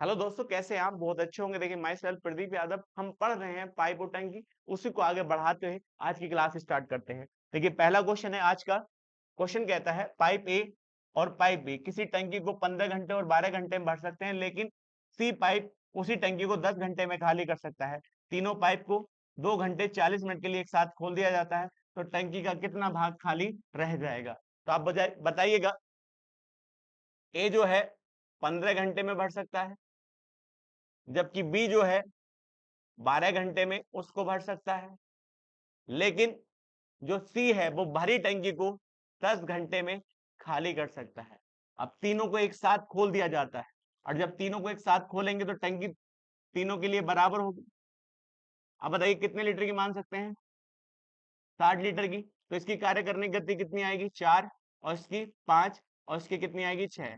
Hello दोस्तों, कैसे हैं आप? बहुत अच्छे होंगे। देखिए, माई सेल्फ प्रदीप यादव। हम पढ़ रहे हैं पाइप और टंकी, उसी को आगे बढ़ाते हुए आज की क्लास स्टार्ट करते हैं। देखिए, पहला क्वेश्चन है आज का। क्वेश्चन कहता है पाइप ए और पाइप बी किसी टंकी को 15 घंटे और 12 घंटे में भर सकते हैं, लेकिन सी पाइप उसी टंकी को 10 घंटे में खाली कर सकता है। तीनों पाइप को 2 घंटे 40 मिनट के लिए एक साथ खोल दिया जाता है, तो टंकी का कितना भाग खाली रह जाएगा? तो आप बताइएगा। ए जो है 15 घंटे में भर सकता है, जबकि बी जो है 12 घंटे में उसको भर सकता है, लेकिन जो सी है वो भरी टंकी को 10 घंटे में खाली कर सकता है। अब तीनों को एक साथ खोल दिया जाता है, और जब तीनों को एक साथ खोलेंगे तो टंकी तीनों के लिए बराबर होगी। अब बताइए कितने लीटर की मान सकते हैं? 60 लीटर की। तो इसकी कार्य करने की गति कितनी आएगी? 4, और इसकी 5, और इसकी कितनी आएगी? 6।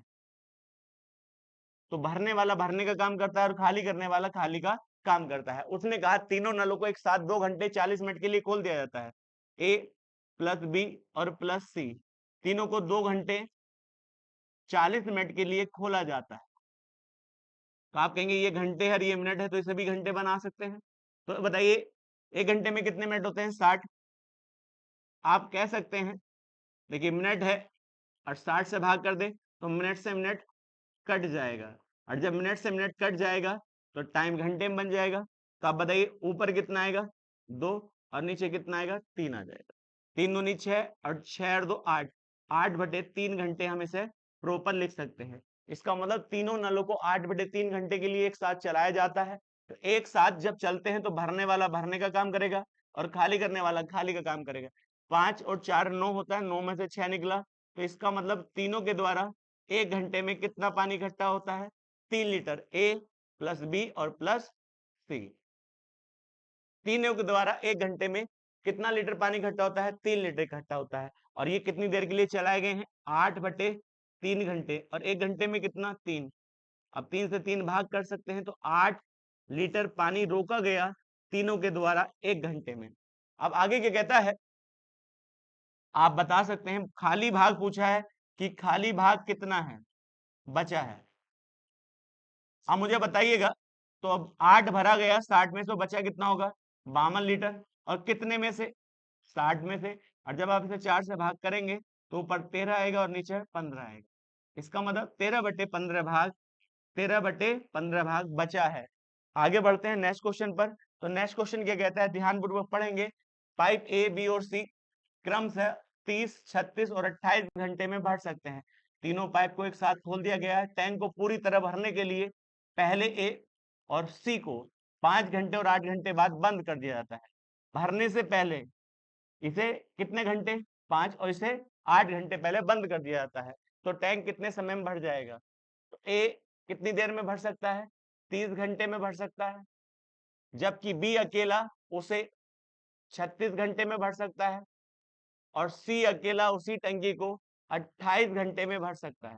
तो भरने वाला भरने का काम करता है और खाली करने वाला खाली का काम करता है। उसने कहा तीनों नलों को एक साथ 2 घंटे 40 मिनट के लिए खोल दिया जाता है। ए प्लस बी और प्लस सी तीनों को 2 घंटे 40 मिनट के लिए खोला जाता है। तो आप कहेंगे ये घंटे है और ये मिनट है, तो इसे भी घंटे बना सकते हैं। तो बताइए 1 घंटे में कितने मिनट होते हैं? 60। आप कह सकते हैं, देखिए मिनट है और 60 से भाग कर दें तो मिनट से मिनट कट जाएगा, और जब मिनट से मिनट कट जाएगा तो टाइम घंटे में बन जाएगा। तो आप बताइए ऊपर कितना आएगा? 2, और नीचे कितना आएगा? 3 आ जाएगा। 3 दूनी 6, और 6 और 2 8। 8/3 घंटे हम इसे प्रॉपर लिख सकते हैं। इसका मतलब तीनों नलों को 8/3 घंटे के लिए एक साथ चलाया जाता है। तो एक साथ जब चलते हैं तो भरने वाला भरने का काम करेगा और खाली करने वाला खाली का काम करेगा। 5 और 4 9 होता है, 9 में से 6 निकला। तो इसका मतलब तीनों के द्वारा 1 घंटे में कितना पानी इकट्ठा होता है? 3 लीटर। ए प्लस बी और प्लस सी तीनों के द्वारा 1 घंटे में कितना लीटर पानी इकट्ठा होता है? 3 लीटर इकट्ठा होता है। और ये कितनी देर के लिए चलाए गए हैं? 8/3 घंटे। और 1 घंटे में कितना? 3। अब 3 से 3 भाग कर सकते हैं, तो 8 लीटर पानी रोका गया तीनों के द्वारा 1 घंटे में। अब आगे क्या कहता है? आप बता सकते हैं, खाली भाग पूछा है कि खाली भाग कितना है बचा है। आप मुझे बताइएगा। तो अब 8 भरा गया 60 में से, तो बचा कितना होगा? 52 लीटर। और कितने में से? 60 में से। और जब आप इसे 4 से भाग करेंगे तो ऊपर 13 आएगा और नीचे 15 आएगा। इसका मतलब 13/15 भाग बचा है। आगे बढ़ते हैं नेक्स्ट क्वेश्चन पर। तो नेक्स्ट क्वेश्चन क्या कहता है, ध्यानपूर्वक पढ़ेंगे। पाइप ए बी और सी क्रमशः 30 36 और 28 घंटे में भर सकते हैं। तीनों पाइप को एक साथ खोल दिया गया है। टैंक को पूरी तरह भरने के लिए पहले ए और सी को 5 घंटे और 8 घंटे बाद बंद कर दिया जाता है। भरने से पहले इसे कितने घंटे? 5, और इसे 8 घंटे पहले बंद कर दिया जाता है। तो टैंक कितने समय में भर जाएगा? तो ए कितनी देर में भर सकता है? 30 घंटे में भर सकता है, जबकि बी अकेला उसे 36 घंटे में भर सकता है, और सी अकेला उसी टंकी को 28 घंटे में भर सकता है।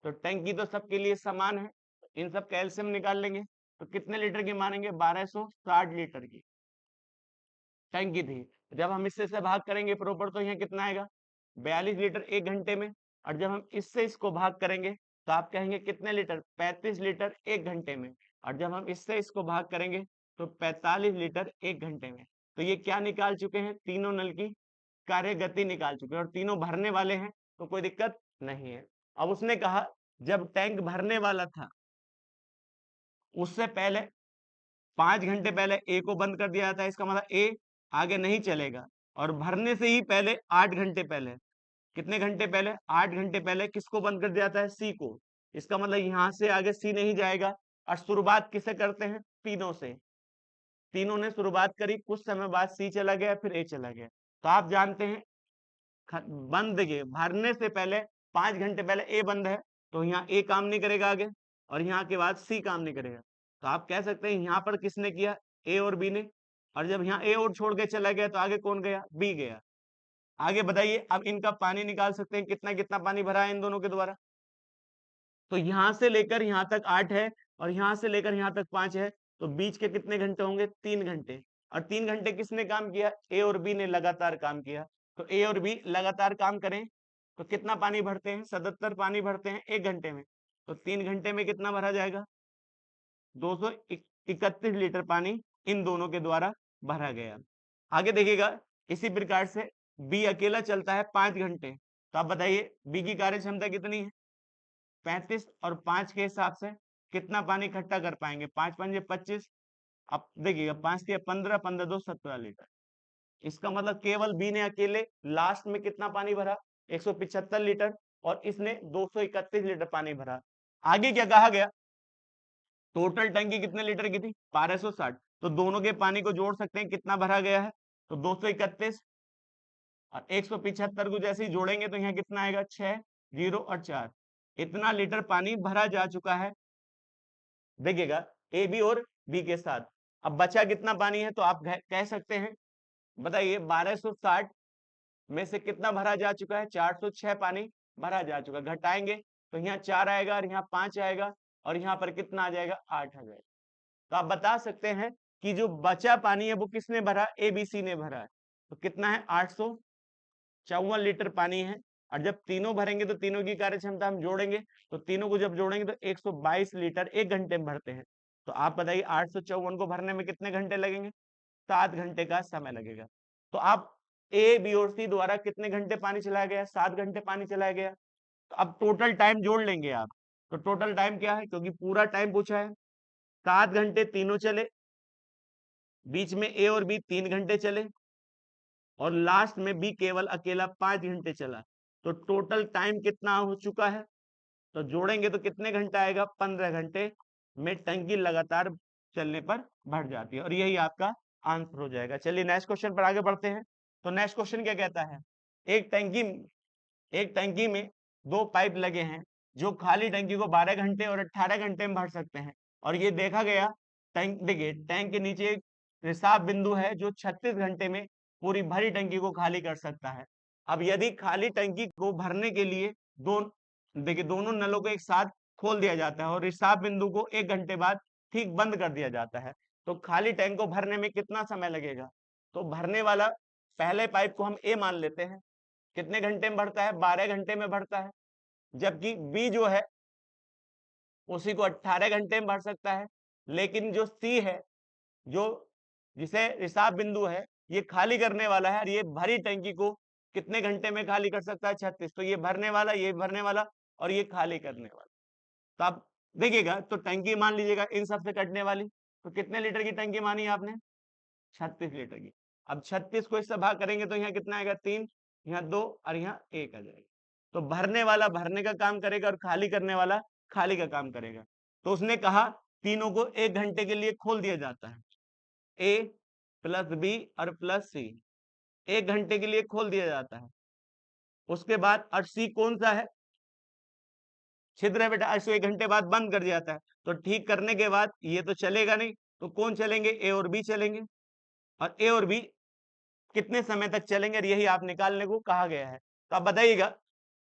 तो टंकी तो सबके लिए समान है, इन सब का एलसीएम निकाल लेंगे। तो कितने लीटर की मानेंगे? 1260 लीटर की टंकी थी। जब हम इससे से भाग करेंगे प्रॉपर, तो यहाँ कितना आएगा? 42 लीटर 1 घंटे में। और जब हम इससे इसको भाग करेंगे तो आप कहेंगे कितने लीटर? 35 लीटर 1 घंटे में। और जब हम इससे इसको भाग करेंगे तो 45 लीटर 1 घंटे में। तो ये क्या निकाल चुके हैं? तीनों नल की कार्य गति निकाल चुके हैं, और तीनों भरने वाले हैं, तो कोई दिक्कत नहीं है। अब उसने कहा जब टैंक भरने वाला था उससे पहले 5 घंटे पहले ए को बंद कर दिया जाता है। इसका मतलब ए आगे नहीं चलेगा। और भरने से ही पहले 8 घंटे पहले, कितने घंटे पहले? 8 घंटे पहले किसको बंद कर दिया जाता है? सी को। इसका मतलब यहां से आगे सी नहीं जाएगा। और शुरुआत किसे करते हैं? तीनों से। तीनों ने शुरुआत करी, कुछ समय बाद सी चला गया, फिर ए चला गया। तो आप जानते हैं बंद के भरने से पहले 5 घंटे पहले ए बंद है, तो यहाँ ए काम नहीं करेगा आगे, और यहाँ के बाद सी काम नहीं करेगा। तो आप कह सकते हैं यहाँ पर किसने किया? ए और बी ने। और जब यहाँ ए और छोड़ के चला गया तो आगे कौन गया? बी गया। आगे बताइए, अब इनका पानी निकाल सकते हैं, कितना कितना पानी भरा है इन दोनों के द्वारा। तो यहां से लेकर यहां तक 8 है, और यहां से लेकर यहां तक 5 है। तो बीच के कितने घंटे होंगे? 3 घंटे। और 3 घंटे किसने काम किया? ए और बी ने लगातार काम किया। तो ए और बी लगातार काम करें तो कितना पानी भरते हैं? 77 पानी भरते हैं 1 घंटे में। तो 3 घंटे में कितना भरा जाएगा? 231 लीटर पानी इन दोनों के द्वारा भरा गया। आगे देखिएगा, इसी प्रकार से बी अकेला चलता है 5 घंटे, तो आप बताइए बी की कार्य क्षमता कितनी है? 35 और 5 के हिसाब से कितना पानी इकट्ठा कर पाएंगे? 5 पंजे 25, अब देखिएगा 5 के 15, 15 2 17 लीटर। इसका मतलब केवल बी ने अकेले लास्ट में कितना पानी भरा? 175 लीटर, और इसने 231 लीटर पानी भरा। आगे क्या कहा गया? टोटल टंकी कितने लीटर की थी? 1260। तो दोनों के पानी को जोड़ सकते हैं, कितना भरा गया है? तो 231 और 175 को जैसे ही जोड़ेंगे तो यहाँ कितना आएगा? 6, 0 और 4, इतना लीटर पानी भरा जा चुका है, देखिएगा, ए बी और बी के साथ। अब बचा कितना पानी है? तो आप कह सकते हैं, बताइए 1260 में से कितना भरा जा चुका है? 406 पानी भरा जा चुका। घटाएंगे तो यहाँ 4 आएगा और यहाँ 5 आएगा, और यहाँ पर कितना आ जाएगा? 8 आ जाएगा। तो आप बता सकते हैं कि जो बचा पानी है वो किसने भरा? एबीसी ने भरा है। तो कितना है? 854 लीटर पानी है। और जब तीनों भरेंगे तो तीनों की कार्य क्षमता हम जोड़ेंगे, तो तीनों को जब जोड़ेंगे तो 122 लीटर 1 घंटे में भरते हैं। तो आप बताइए 854 को भरने में कितने घंटे लगेंगे? 7 घंटे का समय लगेगा। तो आप ए बी और सी द्वारा कितने घंटे पानी चलाया गया? 7 घंटे पानी चलाया गया। तो अब टोटल टाइम जोड़ लेंगे आप, तो टोटल टाइम क्या है? क्योंकि पूरा टाइम पूछा है, 7 घंटे तीनों चले, बीच में ए और बी 3 घंटे चले, और लास्ट में बी केवल अकेला 5 घंटे चला। तो टोटल टाइम कितना हो चुका है? तो जोड़ेंगे तो कितने घंटे आएगा? 15 घंटे में टंकी लगातार चलने पर भर जाती है, और यही आपका आंसर हो जाएगा। चलिए नेक्स्ट क्वेश्चन पर आगे बढ़ते हैं। तो नेक्स्ट क्वेश्चन क्या कहता है? एक टंकी एक टंकी में 2 पाइप लगे हैं जो खाली टंकी को 12 घंटे और 18 घंटे में भर सकते हैं, और ये देखा गया टैंक, देखिए टैंक के नीचे एक रिसाव बिंदु है जो 36 घंटे में पूरी भरी टंकी को खाली कर सकता है। अब यदि खाली टंकी को भरने के लिए देखिए दोनों नलों को एक साथ खोल दिया जाता है और रिसाव बिंदु को 1 घंटे बाद ठीक बंद कर दिया जाता है, तो खाली टैंक को भरने में कितना समय लगेगा? तो भरने वाला पहले पाइप को हम ए मान लेते हैं, कितने घंटे में भरता है? 12 घंटे में भरता है। जबकि बी जो है उसी को 18 घंटे में भर सकता है। लेकिन जो सी है, जो जिसे रिसाव बिंदु है, ये खाली करने वाला है, और ये भरी टंकी को कितने घंटे में खाली कर सकता है? 36। तो ये भरने वाला, ये भरने वाला, और ये खाली करने वाला। तो आप देखिएगा, तो टंकी मान लीजिएगा इन सबसे कटने वाली, तो कितने लीटर की टंकी मानी आपने? 36 लीटर की। अब 36 को इससे भाग करेंगे तो यहाँ कितना आएगा? 3, यहाँ 2 और यहाँ 1 आ जाएगा। तो भरने वाला भरने का काम करेगा और खाली करने वाला खाली का काम करेगा। तो उसने कहा तीनों को 1 घंटे के लिए खोल दिया जाता है, ए प्लस बी और प्लस सी 1 घंटे के लिए खोल दिया जाता है। उसके बाद और सी कौन सा है? छिद्र है बेटा, इसको 1 घंटे बाद बंद कर दिया जाता है। तो ठीक करने के बाद ये तो चलेगा नहीं, तो कौन चलेंगे? ए और बी चलेंगे। और ए और बी कितने समय तक चलेंगे, और यही आप निकालने को कहा गया है। तो आप बताइएगा,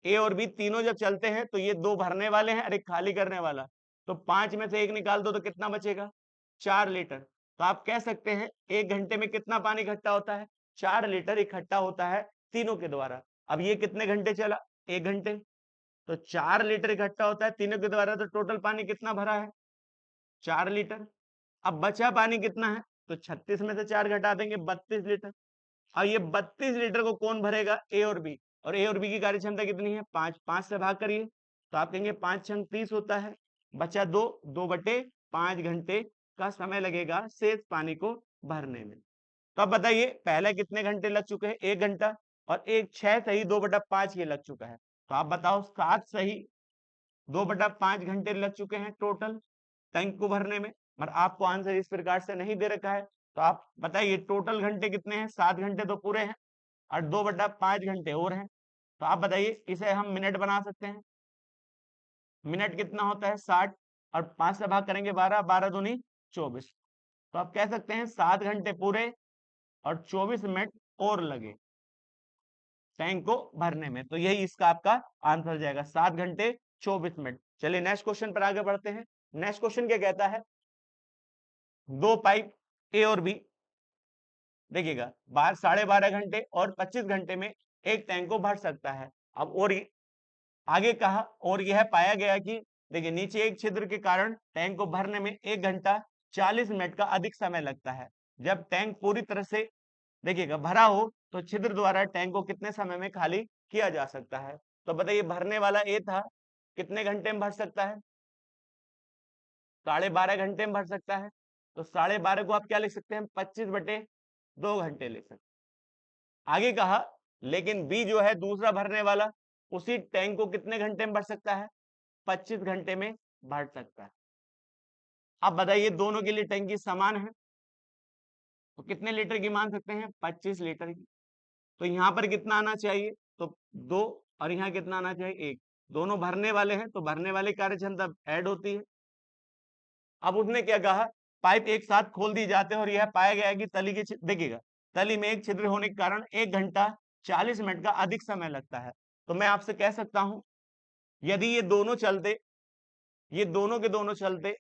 ए और बी तीनों जब चलते हैं तो ये 2 भरने वाले हैं और 1 खाली करने वाला, तो 5 में से 1 निकाल दो तो कितना बचेगा? 4 लीटर। तो आप कह सकते हैं 1 घंटे में कितना पानी इकट्ठा होता है? 4 लीटर इकट्ठा होता है तीनों के द्वारा। अब ये कितने घंटे चला? 1 घंटे। तो 4 लीटर इकट्ठा होता है तीनों के द्वारा, तो टोटल पानी कितना भरा है? 4 लीटर। अब बचा पानी कितना है? तो 36 में से 4 घटा देंगे, 32 लीटर। और ये 32 लीटर को कौन भरेगा? ए और बी। और ए और बी की कार्य क्षमता कितनी है? 5, 5 से भाग करिए तो आप कहेंगे 5 छंग 30 होता है, बचा 2, 2/5 घंटे का समय लगेगा शेष पानी को भरने में। तो अब बताइए पहले कितने घंटे लग चुके हैं? 1 घंटा, और 6 सही 2/5 ये लग चुका है। तो आप बताओ 7 सही 2/5 घंटे लग चुके हैं टोटल टैंक को भरने में। और आपको आंसर इस प्रकार से नहीं दे रखा है, तो आप बताइए टोटल घंटे कितने हैं? 7 घंटे तो पूरे हैं, और 2/5 घंटे और हैं। तो आप बताइए इसे हम मिनट बना सकते हैं। मिनट कितना होता है? 60, और 5 से भाग करेंगे 12, 12 दूनी 24। तो आप कह सकते हैं 7 घंटे पूरे और 24 मिनट और लगे टैंक को भरने में। तो यही इसका आपका आंसर हो जाएगा, 7 घंटे 24 मिनट। चलिए नेक्स्ट क्वेश्चन पर आगे बढ़ते हैं। नेक्स्ट क्वेश्चन क्या कहता है? 2 पाइप ए और बी, देखिएगा 12.5 घंटे और 25 घंटे में एक टैंक को भर सकता है। अब और आगे कहा, और यह पाया गया कि देखिए नीचे एक छिद्र के कारण टैंक को भरने में 1 घंटा 40 मिनट का अधिक समय लगता है। जब टैंक पूरी तरह से देखिएगा भरा हो तो छिद्र द्वारा टैंक को कितने समय में खाली किया जा सकता है? तो बताइए भरने वाला ए था, कितने घंटे में भर सकता है? 12.5 घंटे में भर सकता है। तो 12.5 को आप क्या लिख सकते हैं? 25/2 घंटे लिख सकते हैं। आगे कहा लेकिन बी जो है दूसरा भरने वाला, उसी टैंक को कितने घंटे में भर सकता है? 25 घंटे में भर सकता है। अब बताइए दोनों के लिए टंकी समान है तो कितने लीटर की मान सकते हैं? 25 लीटर की। तो यहां पर कितना आना चाहिए? तो 2 और यहाँ कितना आना चाहिए? 1। दोनों भरने वाले हैं तो भरने वाले कार्य क्षमता ऐड होती है। अब उसने क्या कहा? पाइप एक साथ खोल दी जाते हैं और यह पाया गया कि तली के देखिएगा तली में एक छिद्र होने के कारण 1 घंटा 40 मिनट का अधिक समय लगता है। तो मैं आपसे कह सकता हूं यदि ये दोनों चलते, ये दोनों के दोनों चलते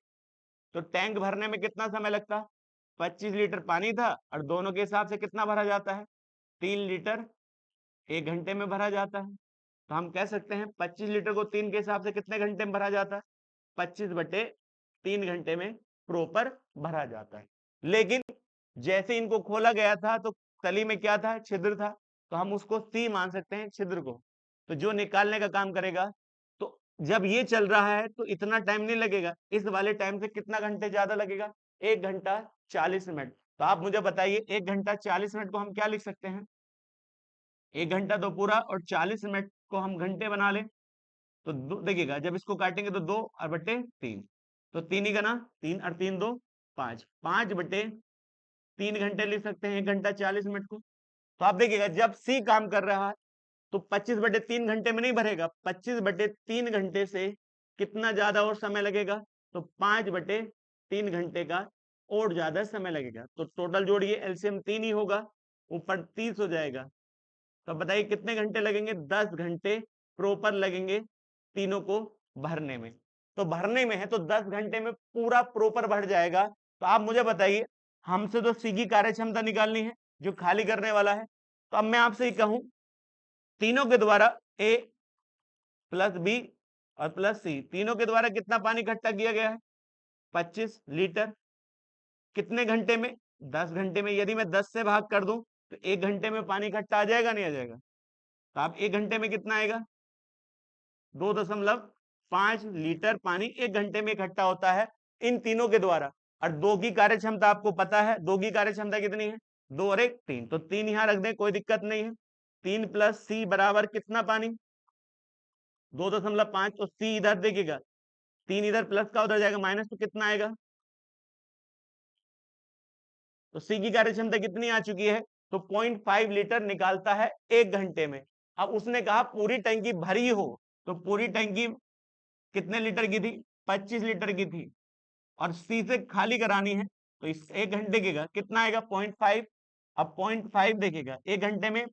तो टैंक भरने में कितना समय लगता? 25 लीटर पानी था और दोनों के हिसाब से कितना भरा जाता है? 3 लीटर 1 घंटे में भरा जाता है। तो हम कह सकते हैं 25 लीटर को 3 के हिसाब से कितने घंटे में भरा जाता है? 25/3 घंटे में प्रॉपर भरा जाता है। लेकिन जैसे इनको खोला गया था तो तली में क्या था? छिद्र था। तो हम उसको सी मान सकते हैं छिद्र को। तो जो निकालने का काम करेगा, तो जब ये चल रहा है तो इतना टाइम नहीं लगेगा, इस वाले टाइम से कितना घंटे ज्यादा लगेगा? 1 घंटा 40 मिनट। तो आप मुझे बताइए 1 घंटा 40 मिनट को हम क्या लिख सकते हैं? 1 घंटा तो पूरा और 40 मिनट को हम घंटे बना लें तो देखिएगा जब इसको काटेंगे तो 2/3। तो 3 ही गना 3 और 3 2 5, 5/3 घंटे लिख सकते हैं 1 घंटा 40 मिनट को। तो आप देखिएगा जब सी काम कर रहा है तो 25/3 घंटे में नहीं भरेगा, 25/3 घंटे से कितना ज्यादा और समय लगेगा? तो 5/3 घंटे का और ज्यादा समय लगेगा। तो टोटल जोड़िए एलसीएम 3 ही होगा, ऊपर 30 हो जाएगा। तो बताइए कितने घंटे लगेंगे? 10 घंटे प्रॉपर लगेंगे तीनों को भरने में। तो भरने में है तो 10 घंटे में पूरा प्रॉपर भर जाएगा। तो आप मुझे बताइए हमसे तो सी की कार्य क्षमता निकालनी है जो खाली करने वाला है। तो अब मैं आपसे ही कहूं तीनों के द्वारा ए प्लस बी और प्लस सी तीनों के द्वारा कितना पानी इकट्ठा किया गया है? 25 लीटर। कितने घंटे में? 10 घंटे में। यदि मैं 10 से भाग कर दूं तो 1 घंटे में पानी इकट्ठा आ जाएगा नहीं आ जाएगा? तो आप 1 घंटे में कितना आएगा? 2.5 लीटर पानी 1 घंटे में इकट्ठा होता है इन तीनों के द्वारा। और दो की कार्य क्षमता आपको पता है, दो की कार्य क्षमता कितनी है? 2 और 1 3। तो 3 यहां रख दें, कोई दिक्कत नहीं है। 3 प्लस सी बराबर कितना पानी? 2.5। तो सी इधर देखिएगा 3 इधर प्लस का उधर जाएगा माइनस, तो कितना आएगा? तो सी की कार्य क्षमता कितनी आ चुकी है? तो 0.5 लीटर निकालता है 1 घंटे में। अब उसने कहा पूरी टंकी भरी हो, तो पूरी टंकी कितने लीटर की थी? 25 लीटर की थी और सी से खाली करानी है तो इस 1 घंटे के कितना आएगा? 0.5। अब 0.5 देखेगा 1 घंटे में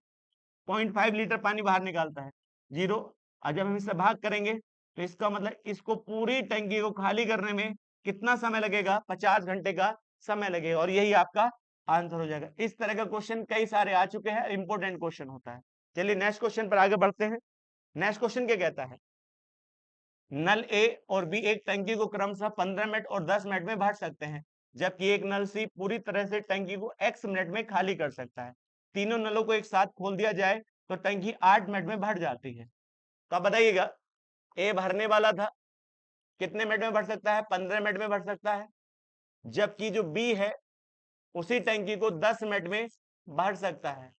0.5 लीटर पानी बाहर निकालता है, 0। और जब हम इससे भाग करेंगे तो इसका मतलब इसको पूरी टंकी को खाली करने में कितना समय लगेगा? 50 घंटे का समय लगेगा और यही आपका आंसर हो जाएगा। इस तरह का क्वेश्चन कई सारे आ चुके हैं, इंपॉर्टेंट क्वेश्चन होता है। चलिए नेक्स्ट क्वेश्चन पर आगे बढ़ते हैं। नेक्स्ट क्वेश्चन क्या कहता है? नल ए और बी एक टंकी को क्रमशः 15 मिनट और 10 मिनट में भर सकते हैं, जबकि एक नल सी पूरी तरह से टंकी को x मिनट में खाली कर सकता है। तीनों नलों को एक साथ खोल दिया जाए तो टंकी 8 मिनट में भर जाती है। तो आप बताइएगा ए भरने वाला था, कितने मिनट में भर सकता है? 15 मिनट में भर सकता है। जबकि जो बी है उसी टंकी को 10 मिनट में भर सकता है।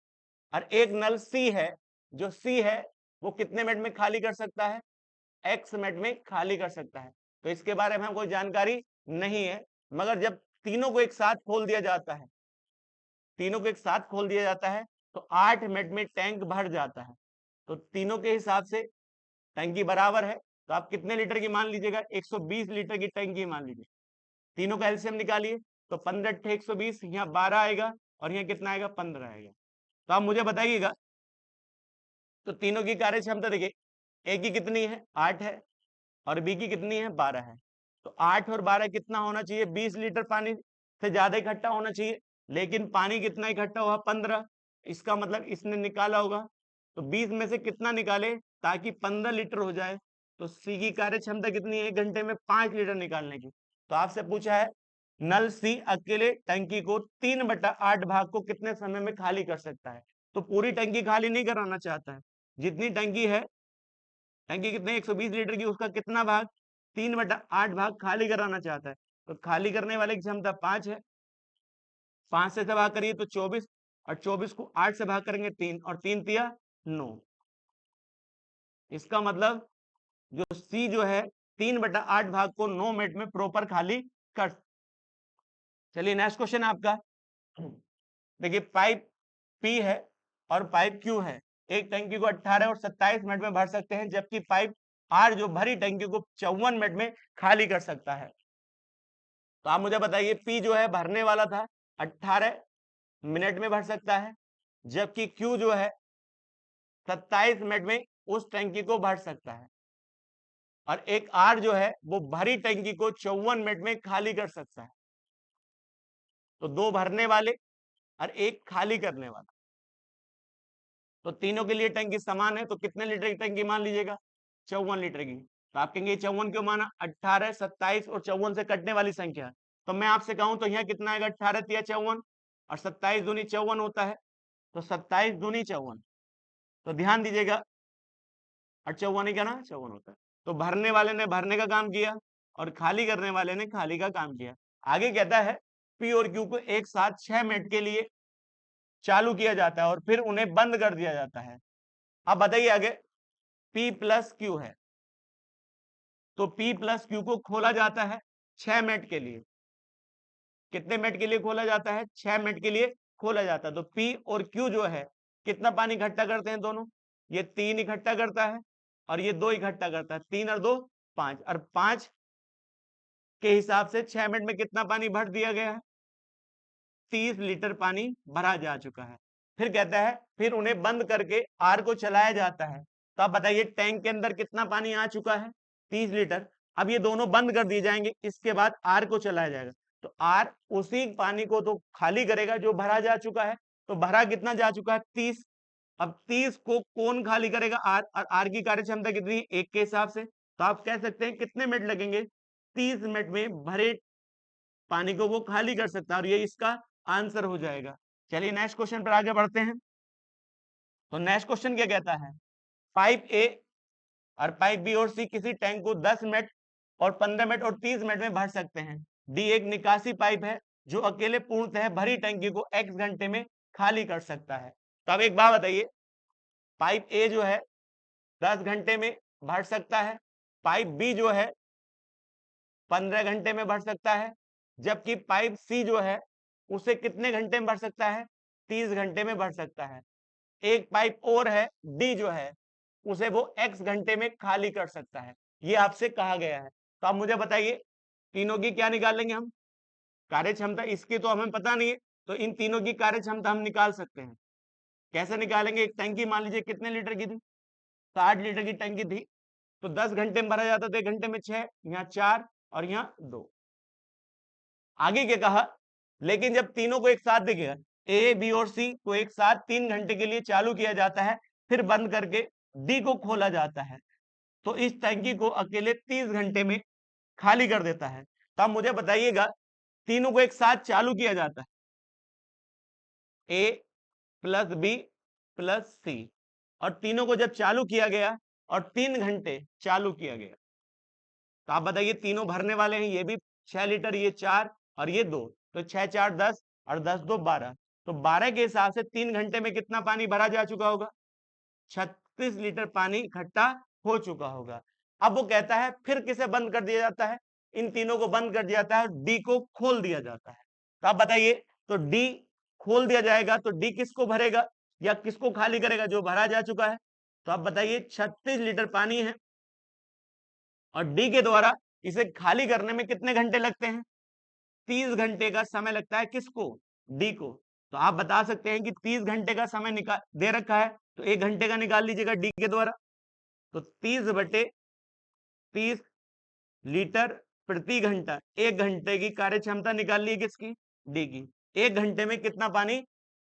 और एक नल सी है, जो सी है वो कितने मिनट में खाली कर सकता है? x मिनट में खाली कर सकता है। तो इसके बारे में कोई जानकारी नहीं है, मगर जब तीनों को एक साथ खोल दिया जाता है, तीनों को एक साथ खोल दिया जाता है तो 8 मिनट में टैंक भर जाता है। तो तीनों के हिसाब से टंकी बराबर है तो आप कितने लीटर की मान लीजिएगा? 120 लीटर की टंकी मान लीजिए। तीनों का एलसीएम निकालिए तो 15 120, यहाँ 12 आएगा और यहाँ कितना आएगा? 15 आएगा। तो आप मुझे बताइएगा तो तीनों की कार्य क्षमता देखिए, ए की कितनी है? 8 है और बी की कितनी है? 12 है। तो 8 और 12 कितना होना चाहिए? 20 लीटर पानी से ज्यादा इकट्ठा होना चाहिए, लेकिन पानी कितना इकट्ठा हुआ? 15। इसका मतलब इसने निकाला होगा तो 20 में से कितना निकाले ताकि 15 लीटर हो जाए? तो सी की कार्य क्षमता कितनी है 1 घंटे में 5 लीटर निकालने की। तो आपसे पूछा है नल सी अकेले टंकी को 3/8 भाग को कितने समय में खाली कर सकता है। तो पूरी टंकी खाली नहीं कराना चाहता है, जितनी टंकी है, टंकी कितने 120 लीटर की, उसका कितना भाग 3/8 भाग खाली कराना चाहता है। तो खाली करने वाले की क्षमता 5 है, 5 से भाग करिए तो 24, और 24 को 8 से भाग करेंगे 3, और 3 तिया 9। इसका मतलब जो सी जो है 3/8 भाग को 9 मिनट में प्रॉपर खाली कर। चलिए नेक्स्ट क्वेश्चन आपका। देखिए पाइप पी है और पाइप क्यू है, एक टंकी को 18 और 27 मिनट में भर सकते हैं, जबकि पाइप आर जो भरी टंकी को 54 मिनट में खाली कर सकता है। तो आप मुझे बताइए पी जो है भरने वाला था 18 मिनट में भर सकता है, जबकि क्यू जो है 27 मिनट में उस टंकी को भर सकता है, और एक आर जो है वो भरी टंकी को 54 मिनट में खाली कर सकता है। तो दो भरने वाले और एक खाली करने वाला, तो तीनों के लिए टंकी समान है, तो कितने लीटर की टंकी मान लीजिएगा 54 लीटर की। तो आप कहेंगे 54 क्यों माना, 18, 27 और 54 से कटने वाली संख्या। तो मैं आपसे कहूं तो यहाँ कितना आएगा 18 तिया 54, और 27 दूनी 54 होता है, तो 27 दूनी 54। तो ध्यान दीजिएगा, और 54 ही क्या ना 54 होता है। तो भरने वाले ने भरने का काम किया और खाली करने वाले ने खाली का काम किया। आगे कहता है पी और क्यू को एक साथ 6 मिनट के लिए चालू किया जाता है और फिर उन्हें बंद कर दिया जाता है। अब बताइए आगे, P प्लस क्यू है, तो P प्लस क्यू को खोला जाता है 6 मिनट के लिए। कितने मिनट के लिए खोला जाता है, 6 मिनट के लिए खोला जाता है। तो P और Q जो है कितना पानी इकट्ठा करते हैं दोनों, ये 3 इकट्ठा करता है और ये 2 इकट्ठा करता है, 3 और 2 5, और 5 के हिसाब से 6 मिनट में कितना पानी भर दिया गया है, 30 लीटर पानी भरा जा चुका है। फिर कहता है फिर उन्हें बंद करके आर को चलाया जाता है। तो आप बताइए टैंक के अंदर कितना पानी आ चुका है 30 लीटर। अब ये दोनों बंद कर दिए जाएंगे, इसके बाद आर को चलाया जाएगा। तो आर उसी पानी को तो खाली करेगा जो भरा जा चुका है। तो भरा कितना जा चुका है 30। अब 30 को कौन खाली करेगा, आर, और आर की कार्य क्षमता कितनी है 1 के हिसाब से। तो आप कह सकते हैं कितने मिनट लगेंगे, 30 मिनट में भरे पानी को वो खाली कर सकता है, और ये इसका आंसर हो जाएगा। चलिए नेक्स्ट क्वेश्चन पर आगे बढ़ते हैं। तो नेक्स्ट क्वेश्चन क्या कहता है, पाइप ए और पाइप बी और सी किसी टैंक को 10 मिनट और 15 मिनट और 30 मिनट में भर सकते हैं। डी एक निकासी पाइप है जो अकेले पूर्णतः भरी टंकी को x घंटे में खाली कर सकता है। तो अब एक बात बताइए, पाइप ए जो है 10 घंटे में भर सकता है, पाइप बी जो है 15 घंटे में भर सकता है, जबकि पाइप सी जो है उसे कितने घंटे में भर सकता है, 30 घंटे में भर सकता है। एक पाइप और है डी जो है उसे वो x घंटे में खाली कर सकता है, ये आपसे कहा गया है। तो आप मुझे बताइए तीनों की क्या निकालेंगे हम, कार्य क्षमता इसकी तो हमें पता नहीं है, तो इन तीनों की कार्य क्षमता हम निकाल सकते हैं। कैसे निकालेंगे, एक टंकी मान लीजिए कितने लीटर की थी, 60 लीटर की टंकी थी, तो 10 घंटे में भरा जाता था, 1 घंटे में 6, यहाँ 4 और यहाँ 2। आगे क्या कहा, लेकिन जब तीनों को एक साथ देखेगा, ए बी और सी को एक साथ 3 घंटे के लिए चालू किया जाता है, फिर बंद करके डी को खोला जाता है, तो इस टंकी को अकेले 30 घंटे में खाली कर देता है। तो आप मुझे बताइएगा तीनों को एक साथ चालू किया जाता है, ए प्लस बी प्लस सी, और तीनों को जब चालू किया गया और 3 घंटे चालू किया गया, तो आप बताइए तीनों भरने वाले हैं, ये भी 6 लीटर, ये 4 और ये 2, तो 6 4 10 और 10 2 12। तो 12 के हिसाब से 3 घंटे में कितना पानी भरा जा चुका होगा, 36 लीटर पानी इकट्ठा हो चुका होगा। अब वो कहता है फिर किसे बंद कर दिया जाता है, इन तीनों को बंद कर दिया जाता है, डी को खोल दिया जाता है। तो आप बताइए, तो डी खोल दिया जाएगा तो डी किसको भरेगा या किसको खाली करेगा, जो भरा जा चुका है। तो आप बताइए 36 लीटर पानी है और डी के द्वारा इसे खाली करने में कितने घंटे लगते हैं, 30 घंटे का समय लगता है, किसको, डी को। तो आप बता सकते हैं कि 30 घंटे का समय निकाल दे रखा है, तो 1 घंटे का निकाल लीजिएगा डी के द्वारा। तो 30/30 लीटर प्रति घंटा, 1 घंटे की कार्य क्षमता निकाल ली किसकी, डी की। 1 घंटे में कितना पानी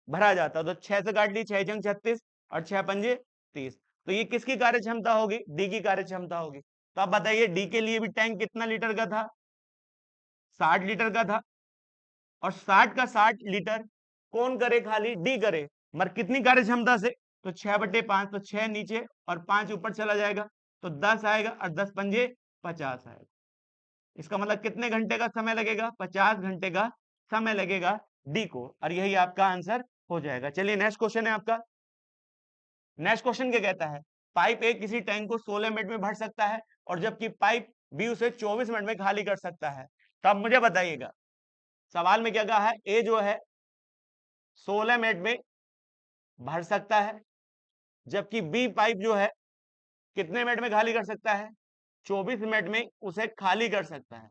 भरा जाता है, तो 6 से काट ली, 6 जंग 36 और 6 पंजे 30। तो ये किसकी कार्य क्षमता होगी, डी की कार्य क्षमता होगी। तो आप बताइए डी के लिए भी टैंक कितना लीटर का था? 60 लीटर का था। और 60 का 60 लीटर कौन करे खाली? डी करे। मगर कितनी कार्य क्षमता से? तो 6/5, तो 6 नीचे और 5 ऊपर चला जाएगा, तो 10 आएगा, और 10 पंजे 50 आएगा। इसका मतलब कितने घंटे का समय लगेगा? 50 घंटे का समय लगेगा डी को, और यही आपका आंसर हो जाएगा। चलिए नेक्स्ट क्वेश्चन है आपका। नेक्स्ट क्वेश्चन क्या कहता है? पाइप ए किसी टैंक को 16 मिनट में भर सकता है, और जबकि पाइप बी उसे 24 मिनट में खाली कर सकता है। तो अब मुझे बताइएगा सवाल में क्या कहा है? ए जो है 16 मिनट में भर सकता है, जबकि बी पाइप जो है कितने मिनट में खाली कर सकता है? 24 मिनट में उसे खाली कर सकता है।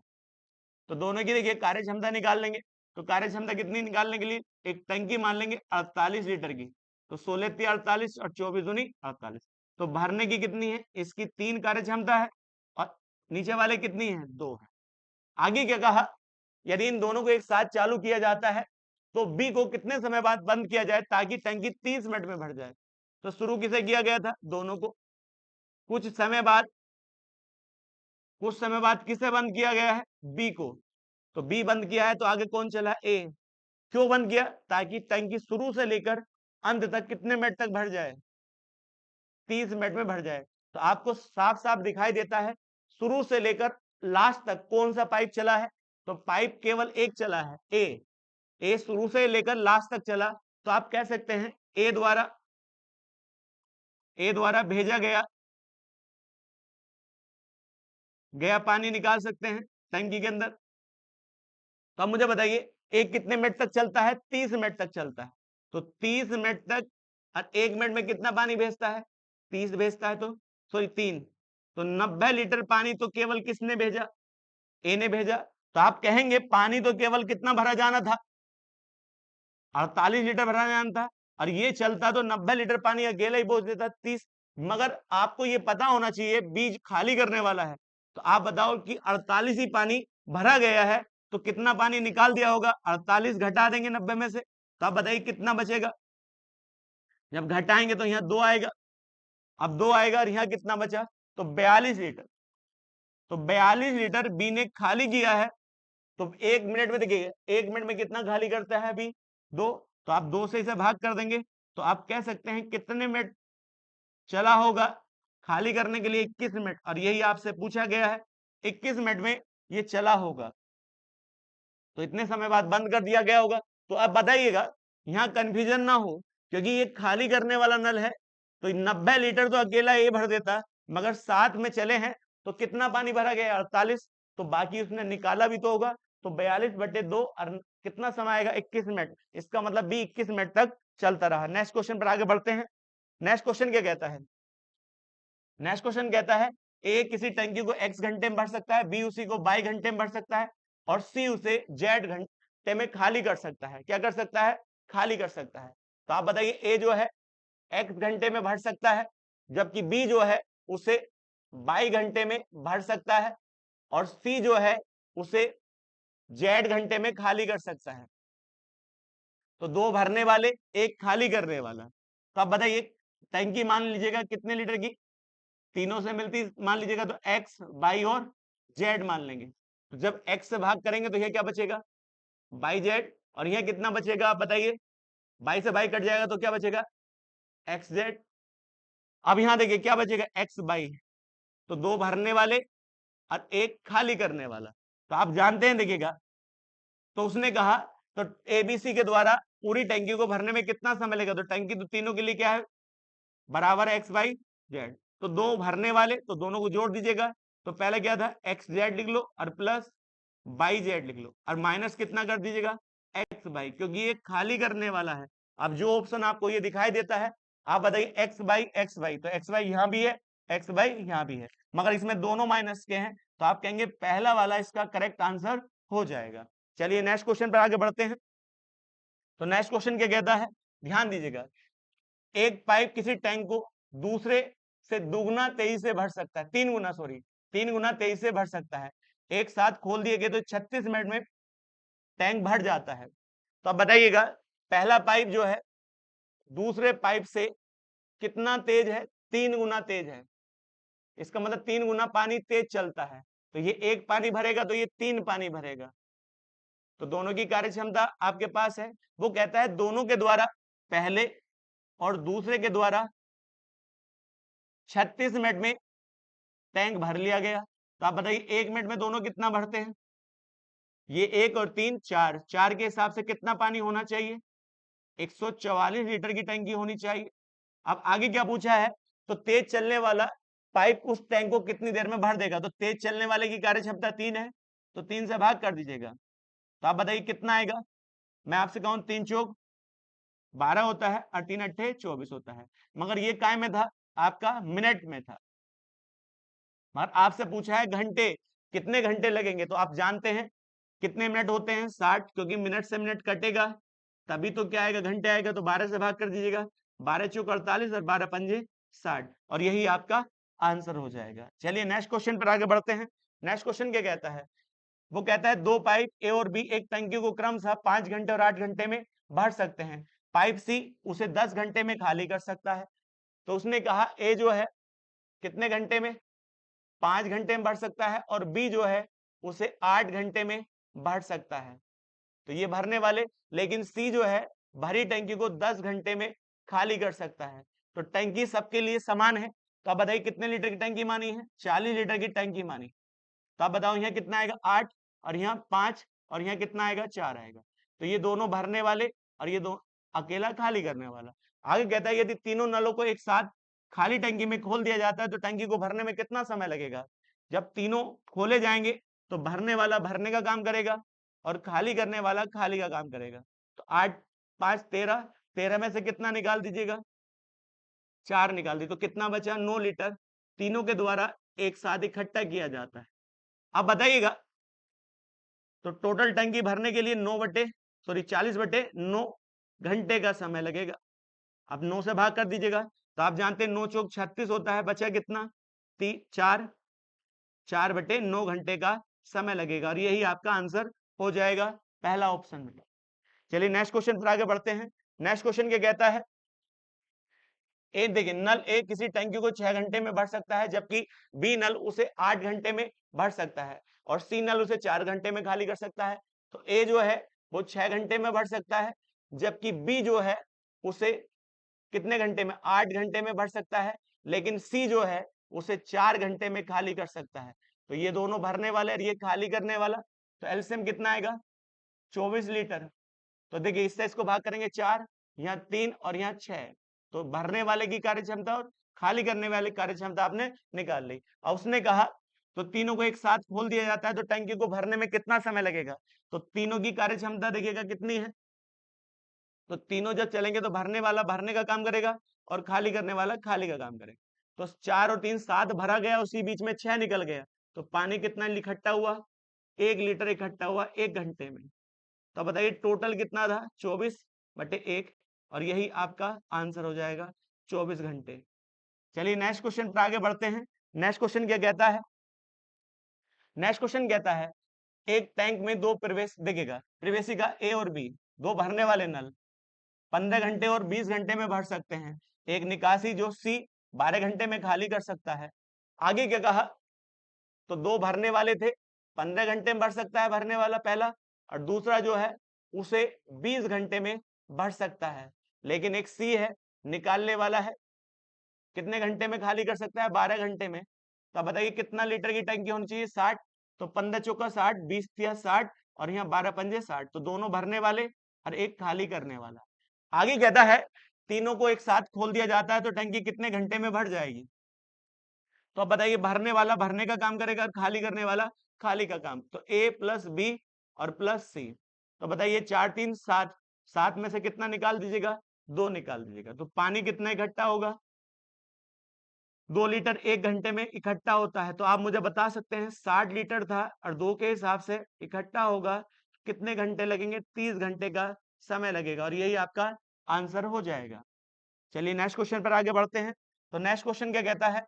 तो दोनों की देखिए कार्य क्षमता निकाल लेंगे। तो कार्य क्षमता कितनी निकालने के लिए? एक टंकी मान लेंगे 48 लीटर की, तो 16 × 48 और 24 दूनी 48। तो भरने की कितनी है? इसकी 3 कार्य क्षमता है, और नीचे वाले कितनी है? 2 है। आगे क्या कहा? यदि इन दोनों को एक साथ चालू किया जाता है तो बी को कितने समय बाद बंद किया जाए ताकि टंकी 30 मिनट में भर जाए? तो शुरू किसे किया गया था? दोनों को। कुछ समय बाद किसे बंद किया गया है? बी को। तो बी बंद किया है, तो आगे कौन चला? ए। क्यों बंद किया? ताकि टंकी शुरू से लेकर अंत तक कितने मिनट तक भर जाए? 30 मिनट में भर जाए। तो आपको साफ साफ दिखाई देता है शुरू से लेकर लास्ट तक कौन सा पाइप चला है? तो पाइप केवल एक चला है, ए शुरू से लेकर लास्ट तक चला। तो आप कह सकते हैं ए द्वारा भेजा गया पानी निकाल सकते हैं टंकी के अंदर। तो अब मुझे बताइए एक कितने मिनट तक चलता है? 30 मिनट तक चलता है। तो 30 मिनट तक, और 1 मिनट में कितना पानी भेजता है? 30 भेजता है, तो सॉरी 3, तो 90 लीटर पानी तो केवल किसने भेजा? ए ने भेजा। तो आप कहेंगे पानी तो केवल कितना भरा जाना था? 48 लीटर भरा जाना था, और ये चलता तो 90 लीटर पानी अकेला ही बोझ देता 30। मगर आपको ये पता होना चाहिए बीज खाली करने वाला है। तो आप बताओ कि 48 ही पानी भरा गया है, तो कितना पानी निकाल दिया होगा? 48 घटा देंगे 90 में से, तो आप बताइए कितना बचेगा? जब घटाएंगे तो यहाँ 2 आएगा। अब 2 आएगा, और यहाँ कितना बचा? तो 42 लीटर। तो 42 लीटर बी ने खाली किया है। तो 1 मिनट में देखिए 1 मिनट में कितना खाली करता है बी? 2। तो आप 2 से इसे भाग कर देंगे, तो आप कह सकते हैं कितने मिनट चला होगा खाली करने के लिए? 21 मिनट। और यही आपसे पूछा गया है, 21 मिनट में ये चला होगा, तो इतने समय बाद बंद कर दिया गया होगा। तो अब बताइएगा यहाँ कंफ्यूजन ना हो, क्योंकि ये खाली करने वाला नल है, तो 90 लीटर तो अकेला ये भर देता, मगर साथ में चले हैं तो कितना पानी भरा गया? 48। तो बाकी उसने निकाला भी तो होगा, तो 42/2, और कितना समय आएगा? 21 मिनट। इसका मतलब भी 21 मिनट तक चलता रहा। नेक्स्ट क्वेश्चन पर आगे बढ़ते हैं। नेक्स्ट क्वेश्चन क्या कहता है? नेक्स्ट क्वेश्चन कहता है ए किसी टंकी को x घंटे में भर सकता है, बी उसी को y घंटे में भर सकता है, और सी उसे z घंटे में खाली कर सकता है। क्या कर सकता है? खाली कर सकता है। तो आप बताइए ए जो है x घंटे में भर सकता है, जबकि बी जो है उसे y घंटे में भर सकता है, और सी जो है उसे z घंटे में खाली कर सकता है। तो 2 भरने वाले, एक खाली करने वाला। तो आप बताइए टंकी मान लीजिएगा कितने लीटर की? तीनों से मिलती मान लीजिएगा, तो x, y और z मान लेंगे। तो जब x से भाग करेंगे तो यह क्या बचेगा? yz। और यह कितना बचेगा आप बताइए? y से y कट जाएगा तो क्या बचेगा? xz। अब यहां देखिए क्या बचेगा? x y। तो 2 भरने वाले और एक खाली करने वाला। तो आप जानते हैं देखिएगा, तो उसने कहा तो एबीसी के द्वारा पूरी टंकी को भरने में कितना समय लगेगा? तो टंकी तो तीनों के लिए क्या है? बराबर है XYZ। तो 2 भरने वाले, तो दोनों को जोड़ दीजिएगा। तो पहले क्या था? XZ लिख लो, और प्लस YZ लिख लो, और माइनस कितना कर दीजिएगा? XY, क्योंकि ये खाली करने वाला है। अब जो ऑप्शन आपको ये दिखाई देता है, आप बताइए XY तो XY यहाँ भी है, XY यहाँ भी है, मगर इसमें दोनों माइनस के हैं, तो आप कहेंगे पहला वाला इसका करेक्ट आंसर हो जाएगा। चलिए नेक्स्ट क्वेश्चन पर आगे बढ़ते हैं। तो नेक्स्ट क्वेश्चन क्या कहता है? ध्यान दीजिएगा, एक पाइप किसी टैंक को दूसरे से दुगना तेजी से भर सकता है, 3 गुना तेजी से भर सकता है। एक साथ खोल दिए गए तो 36 मिनट में टैंक भर जाता है। तो अब बताइएगा पहला पाइप जो है दूसरे पाइप से कितना तेज है? 3 गुना तेज है। इसका मतलब 3 गुना पानी तेज चलता है, तो ये 1 पानी भरेगा तो ये 3 पानी भरेगा। तो दोनों की कार्य क्षमता आपके पास है। वो कहता है दोनों के द्वारा पहले और दूसरे के द्वारा 36 मिनट में टैंक भर लिया गया। तो आप बताइए 1 मिनट में दोनों कितना भरते हैं? ये 1 और 3 4, 4 के हिसाब से कितना पानी होना चाहिए? 144 लीटर की टंकी होनी चाहिए। अब आगे क्या पूछा है? तो तेज चलने वाला पाइप उस टैंक को कितनी देर में भर देगा? तो तेज चलने वाले की कार्य क्षमता 3 है, तो 3 से भाग कर दीजिएगा। तो आप बताइए कितना आएगा? मैं आपसे कहूं 3 चौक 12 होता है और 3 अट्ठे 24 होता है, मगर ये काय में था? आपका मिनट में था। मगर आपसे पूछा है घंटे, कितने घंटे लगेंगे? तो आप जानते हैं कितने मिनट होते हैं? 60, क्योंकि मिनट से मिनट कटेगा तभी तो क्या आएगा? घंटे आएगा। तो 12 से भाग कर दीजिएगा, 12 चौक 48 और 12 पंजे 60, और यही आपका आंसर हो जाएगा। चलिए नेक्स्ट क्वेश्चन पर आगे बढ़ते हैं। नेक्स्ट क्वेश्चन क्या कहता है? वो कहता है दो पाइप ए और बी एक टंकी को क्रमशः 5 घंटे और 8 घंटे में भर सकते हैं। पाइप सी उसे 10 घंटे में खाली कर सकता है। तो उसने कहा ए जो है कितने घंटे में? 5 घंटे में भर सकता है, और बी जो है उसे 8 घंटे में भर सकता है। तो ये भरने वाले, लेकिन सी जो है भरी टंकी को 10 घंटे में खाली कर सकता है। तो टंकी सबके लिए समान है। तो आप बताइए कितने लीटर की टंकी मानी है? 40 लीटर की टंकी मानी। तो आप बताओ यहाँ कितना आएगा? 8, और यहाँ 5, और यहाँ कितना आएगा? 4 आएगा। तो ये दोनों भरने वाले और ये दो अकेला खाली करने वाला। आगे कहता है यदि तीनों नलों को एक साथ खाली टंकी में खोल दिया जाता है तो टंकी को भरने में कितना समय लगेगा? जब तीनों खोले जाएंगे तो भरने वाला भरने का काम करेगा और खाली करने वाला खाली का काम करेगा। तो 8 5 13, 13 में से कितना निकाल दीजिएगा? 4 निकाल दी, तो कितना बचा? 9 लीटर तीनों के द्वारा एक साथ इकट्ठा किया जाता है। अब बताइएगा, तो टोटल टंकी भरने के लिए 40/9 घंटे का समय लगेगा। अब 9 से भाग कर दीजिएगा, तो आप जानते हैं 9 चौक 36 होता है, बचा कितना? 4, 4/9 घंटे का समय लगेगा, और यही आपका आंसर हो जाएगा पहला ऑप्शन में। चलिए नेक्स्ट क्वेश्चन पर आगे बढ़ते हैं। नेक्स्ट क्वेश्चन क्या कहता है? ए देखिए, नल ए किसी टंकी को 6 घंटे में भर सकता है, जबकि बी नल उसे 8 घंटे में भर सकता है, और सी नल उसे 4 घंटे में खाली कर सकता है। तो ए जो है वो 6 घंटे में भर सकता है, जबकि बी जो है उसे कितने घंटे में? 8 घंटे में भर सकता है, लेकिन सी जो है उसे 4 घंटे में खाली कर सकता है। तो ये दोनों भरने वाले और ये खाली करने वाला, तो एलसीएम कितना आएगा? 24 लीटर। तो देखिए इससे इसको भाग करेंगे 4, यहाँ 3 और यहाँ 6, तो भरने वाले की कार्य क्षमता और खाली करने वाले की कार्य क्षमता आपने निकाल ली। और उसने कहा तो तीनों को एक साथ खोल दिया जाता है तो टंकी को भरने में कितना समय लगेगा? तो तीनों की कार्य क्षमता देखिएगा कितनी है। तो तीनों जब चलेंगे तो भरने वाला भरने का काम करेगा और खाली करने वाला खाली का काम करेगा। तो 4 और 3 7 भरा गया, उसी बीच में 6 निकल गया, तो पानी कितना इकट्ठा हुआ? 1 लीटर इकट्ठा हुआ 1 घंटे में। तो बताइए टोटल कितना था? 24/1, और यही आपका आंसर हो जाएगा 24 घंटे। चलिए नेक्स्ट क्वेश्चन पर आगे बढ़ते हैं। नेक्स्ट क्वेश्चन क्या कहता है? नेक्स्ट क्वेश्चन कहता है एक टैंक में दो प्रवेश देखिएगा, प्रवेशिका ए और बी, दो भरने वाले नल 15 घंटे और 20 घंटे में भर सकते हैं। एक निकासी जो सी 12 घंटे में खाली कर सकता है। आगे क्या कहा? तो दो भरने वाले थे, 15 घंटे में भर सकता है भरने वाला पहला, और दूसरा जो है उसे 20 घंटे में भर सकता है। लेकिन एक सी है निकालने वाला है, कितने घंटे में खाली कर सकता है? 12 घंटे में। तो आप बताइए कितना लीटर की टंकी होनी चाहिए? 60, तो 15 चौका 60, 20 तिया 60, और यहाँ 12 पंजे 60, तो दोनों भरने वाले और एक खाली करने वाला। आगे कहता है तीनों को एक साथ खोल दिया जाता है तो टंकी कितने घंटे में भर जाएगी? तो अब बताइए भरने वाला भरने का काम करेगा और खाली करने वाला खाली का काम। तो ए प्लस बी और प्लस सी, तो बताइए 4 3 7, 7 में से कितना निकाल दीजिएगा? 2 निकाल दीजिएगा। तो पानी कितना इकट्ठा होगा? 2 लीटर 1 घंटे में इकट्ठा होता है। तो आप मुझे बता सकते हैं 60 लीटर था और 2 के हिसाब से इकट्ठा होगा, कितने घंटे लगेंगे? 30 घंटे का समय लगेगा, और यही आपका आंसर हो जाएगा। चलिए नेक्स्ट क्वेश्चन पर आगे बढ़ते हैं। तो नेक्स्ट क्वेश्चन क्या कहता है?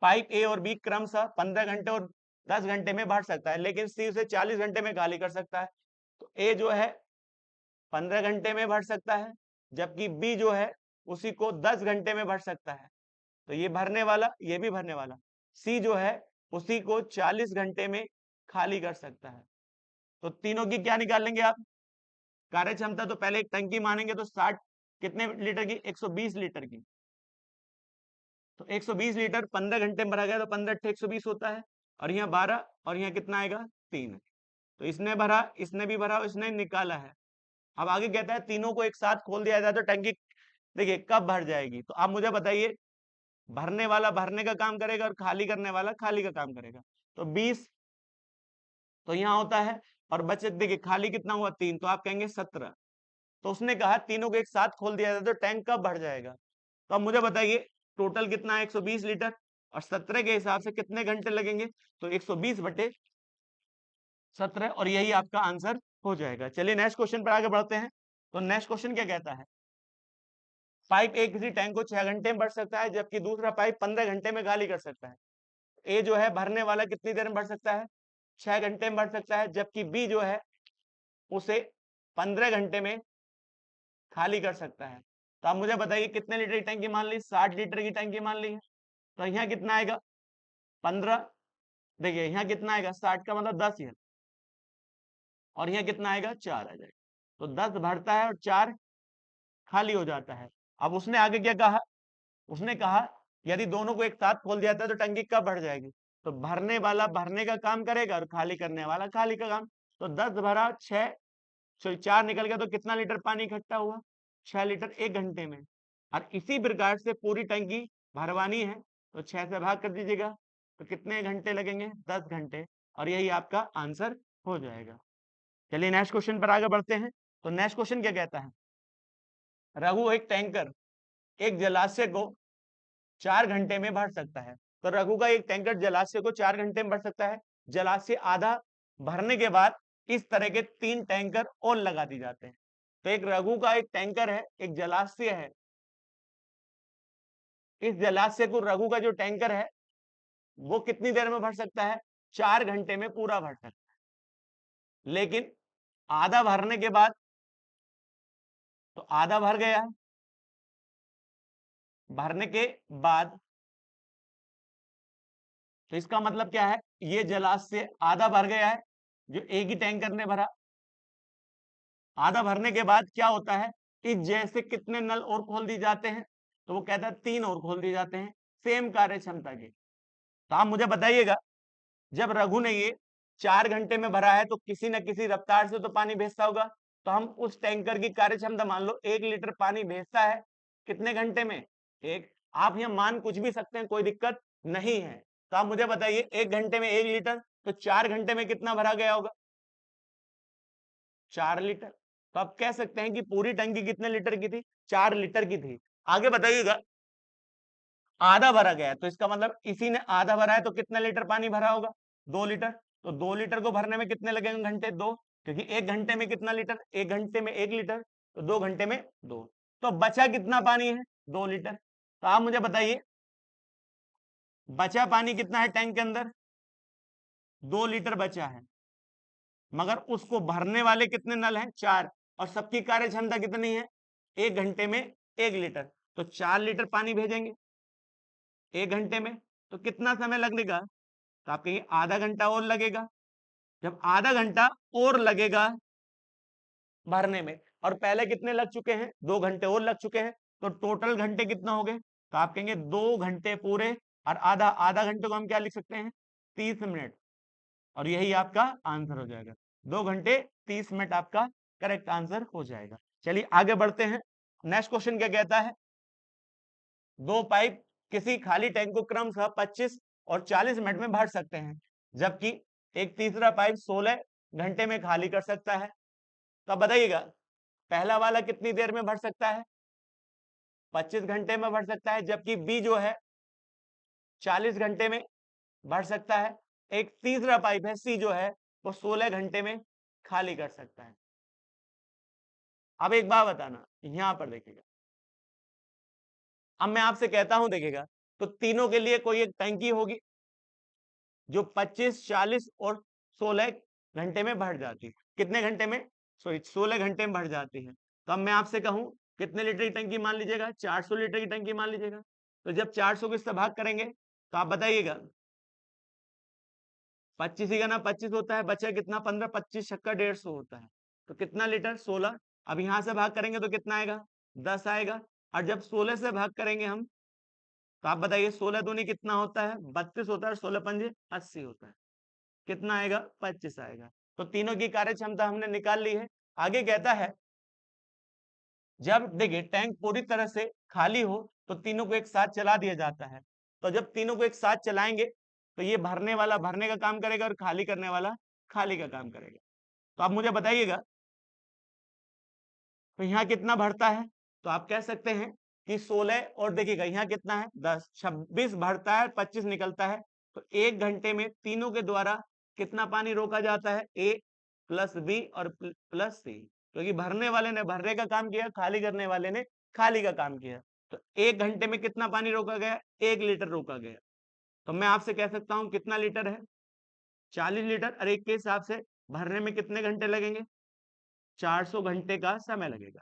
पाइप ए और बी क्रमशः 15 घंटे और 10 घंटे में भर सकता है, लेकिन सी उसे 40 घंटे में खाली कर सकता है। तो ए जो है 15 घंटे में भर सकता है, जबकि बी जो है उसी को 10 घंटे में भर सकता है। तो ये भरने वाला, ये भी भरने वाला, सी जो है उसी को 40 घंटे में खाली कर सकता है। तो तीनों की क्या निकाल लेंगे आप, कार्य क्षमता। तो पहले एक टंकी मानेंगे तो 60 कितने लीटर की, 120 लीटर की। तो 120 लीटर 15 घंटे में भरा गया तो 15 120 होता है, और यहाँ 12, और यहाँ कितना आएगा 3। तो इसने भरा, इसने भी भरा, इसने निकाला है। अब आगे कहता है तीनों को एक साथ खोल दिया जाए तो टंकी देखिए कब भर जाएगी। तो आप मुझे बताइए, भरने वाला भरने का काम करेगा और खाली करने वाला खाली का काम करेगा। तो 20 तो यहाँ होता है, और बचत देखिए खाली कितना हुआ 3, तो आप कहेंगे 17। तो उसने कहा तीनों को एक साथ खोल दिया जाए तो टैंक कब भर जाएगा। तो अब मुझे बताइए टोटल कितना है 120 लीटर, और 17 के हिसाब से कितने घंटे लगेंगे। तो 120 बटे 17, और यही आपका आंसर हो जाएगा। चलिए नेक्स्ट क्वेश्चन पर आगे बढ़ते हैं। तो नेक्स्ट क्वेश्चन क्या कहता है, पाइप ए किसी टैंक को 6 घंटे में भर सकता है, जबकि दूसरा पाइप 15 घंटे में खाली कर सकता है। ए जो है भरने वाला कितनी देर में भर सकता है, 6 घंटे में भर सकता है, जबकि बी जो है उसे 15 घंटे में खाली कर सकता है। तो आप मुझे बताइए कितने लीटर की टंकी मान ली, 60 लीटर की टंकी मान ली है। तो यहाँ कितना आएगा 15, देखिए यहाँ कितना आएगा 60 का मतलब 10 है, और यहाँ कितना आएगा 4 आ जाएगा। तो 10 भरता है और 4 खाली हो जाता है। अब उसने आगे क्या कहा, उसने कहा यदि दोनों को एक साथ खोल दिया जाता है तो टंकी कब भर जाएगी। तो भरने वाला भरने का काम करेगा और खाली करने वाला खाली का काम। तो 10 भरा 6, सॉरी 4 निकल गया, तो कितना लीटर पानी इकट्ठा हुआ, 6 लीटर 1 घंटे में। और इसी प्रकार से पूरी टंकी भरवानी है तो 6 से भाग कर दीजिएगा, तो कितने घंटे लगेंगे 10 घंटे, और यही आपका आंसर हो जाएगा। चलिए नेक्स्ट क्वेश्चन पर आगे बढ़ते हैं। तो नेक्स्ट क्वेश्चन क्या कहता है, रघु एक टैंकर एक जलाशय को 4 घंटे में भर सकता है। तो रघु का एक टैंकर जलाशय को 4 घंटे में भर सकता है। जलाशय आधा भरने के बाद इस तरह के 3 टैंकर और लगा दिए जाते हैं। तो एक रघु का एक टैंकर है, एक जलाशय है, इस जलाशय को रघु का जो टैंकर है वो कितनी देर में भर सकता है, 4 घंटे में पूरा भर सकता है। लेकिन आधा भरने के बाद, तो आधा भर गया है, भरने के बाद, तो इसका मतलब क्या है, ये जलाशय आधा भर गया है जो एक ही टैंकर ने भरा। आधा भरने के बाद क्या होता है, इस जैसे कितने नल और खोल दिए जाते हैं, तो वो कहता है 3 और खोल दिए जाते हैं सेम कार्य क्षमता के। तो आप मुझे बताइएगा, जब रघु ने ये 4 घंटे में भरा है तो किसी न किसी रफ्तार से तो पानी भेजता होगा। तो हम उस टैंकर की कार्य क्षमता मान लो 1 लीटर पानी भेजता है कितने घंटे में, एक। आप यहाँ मान कुछ भी सकते हैं, कोई दिक्कत नहीं है। तो आप मुझे बताइए 1 घंटे में 1 लीटर, तो 4 घंटे में कितना भरा गया होगा, 4 लीटर। तो आप कह सकते हैं कि पूरी टंकी कितने लीटर की थी, 4 लीटर की थी। आगे बताइएगा, आधा भरा गया है तो इसका मतलब इसी ने आधा भरा है, तो कितने लीटर पानी भरा होगा, 2 लीटर। तो 2 लीटर को भरने में कितने लगेंगे घंटे, 2, क्योंकि 1 घंटे में कितना लीटर, 1 घंटे में 1 लीटर, तो 2 घंटे में 2। तो बचा कितना पानी है, 2 लीटर। तो आप मुझे बताइए बचा पानी कितना है टैंक के अंदर, 2 लीटर बचा है, मगर उसको भरने वाले कितने नल हैं, 4, और सबकी कार्य क्षमता कितनी है, 1 घंटे में 1 लीटर। तो 4 लीटर पानी भेजेंगे 1 घंटे में, तो कितना समय लगेगा, तो आप कहिए आधा घंटा और लगेगा। जब आधा घंटा और लगेगा भरने में, और पहले कितने लग चुके हैं, 2 घंटे और लग चुके हैं, तो टोटल घंटे कितना हो गए, तो आप कहेंगे 2 घंटे पूरे, और आधा आधा घंटे को हम क्या लिख सकते हैं, 30 मिनट, और यही आपका आंसर हो जाएगा। 2 घंटे 30 मिनट आपका करेक्ट आंसर हो जाएगा। चलिए आगे बढ़ते हैं। नेक्स्ट क्वेश्चन क्या कहता है, 2 पाइप किसी खाली टैंक को क्रमशः 25 और 40 मिनट में भर सकते हैं, जबकि एक तीसरा पाइप 16 घंटे में खाली कर सकता है। तो अब बताइएगा पहला वाला कितनी देर में भर सकता है, 25 घंटे में भर सकता है, जबकि बी जो है 40 घंटे में भर सकता है। एक तीसरा पाइप है सी जो है वो 16 घंटे में खाली कर सकता है। अब एक बात बताना, यहां पर देखिएगा, अब मैं आपसे कहता हूं देखिएगा, तो तीनों के लिए कोई एक टंकी होगी जो 25, 40 और 16 घंटे में भर जाती है। कितने घंटे में, सॉरी 16 घंटे में भर जाती है। तो अब मैं आपसे कहूं कितने लीटर की टंकी मान लीजिएगा, 400 लीटर की टंकी मान लीजिएगा। तो जब 400 को इससे भाग करेंगे तो आप बताइएगा, 25 ही का ना 25 होता है, बचा कितना 15, 25 छक्का 150 होता है, तो कितना लीटर 16। अब यहां से भाग करेंगे तो कितना आएगा 10 आएगा, और जब 16 से भाग करेंगे हम तो आप बताइए 16 दूनी कितना होता है 32 होता है, 16 पंजे 80 होता है, कितना आएगा 25 आएगा। तो तीनों की कार्य क्षमता हमने निकाल ली है। आगे कहता है जब देखिए टैंक पूरी तरह से खाली हो तो तीनों को एक साथ चला दिया जाता है। तो जब तीनों को एक साथ चलाएंगे तो ये भरने वाला भरने का काम करेगा और खाली करने वाला खाली का काम करेगा। तो आप मुझे बताइएगा तो यहाँ कितना भरता है, तो आप कह सकते हैं कि 16 और देखिएगा यहाँ कितना है 10, 26 भरता है 25 निकलता है। तो 1 घंटे में तीनों के द्वारा कितना पानी रोका जाता है, ए प्लस बी और प्लस सी, क्योंकि भरने वाले ने भरने का काम किया, खाली करने वाले ने खाली का काम किया। तो 1 घंटे में कितना पानी रोका गया, 1 लीटर रोका गया। तो मैं आपसे कह सकता हूं कितना लीटर है 40 लीटर, और एक के हिसाब से भरने में कितने घंटे लगेंगे 400 घंटे का समय लगेगा।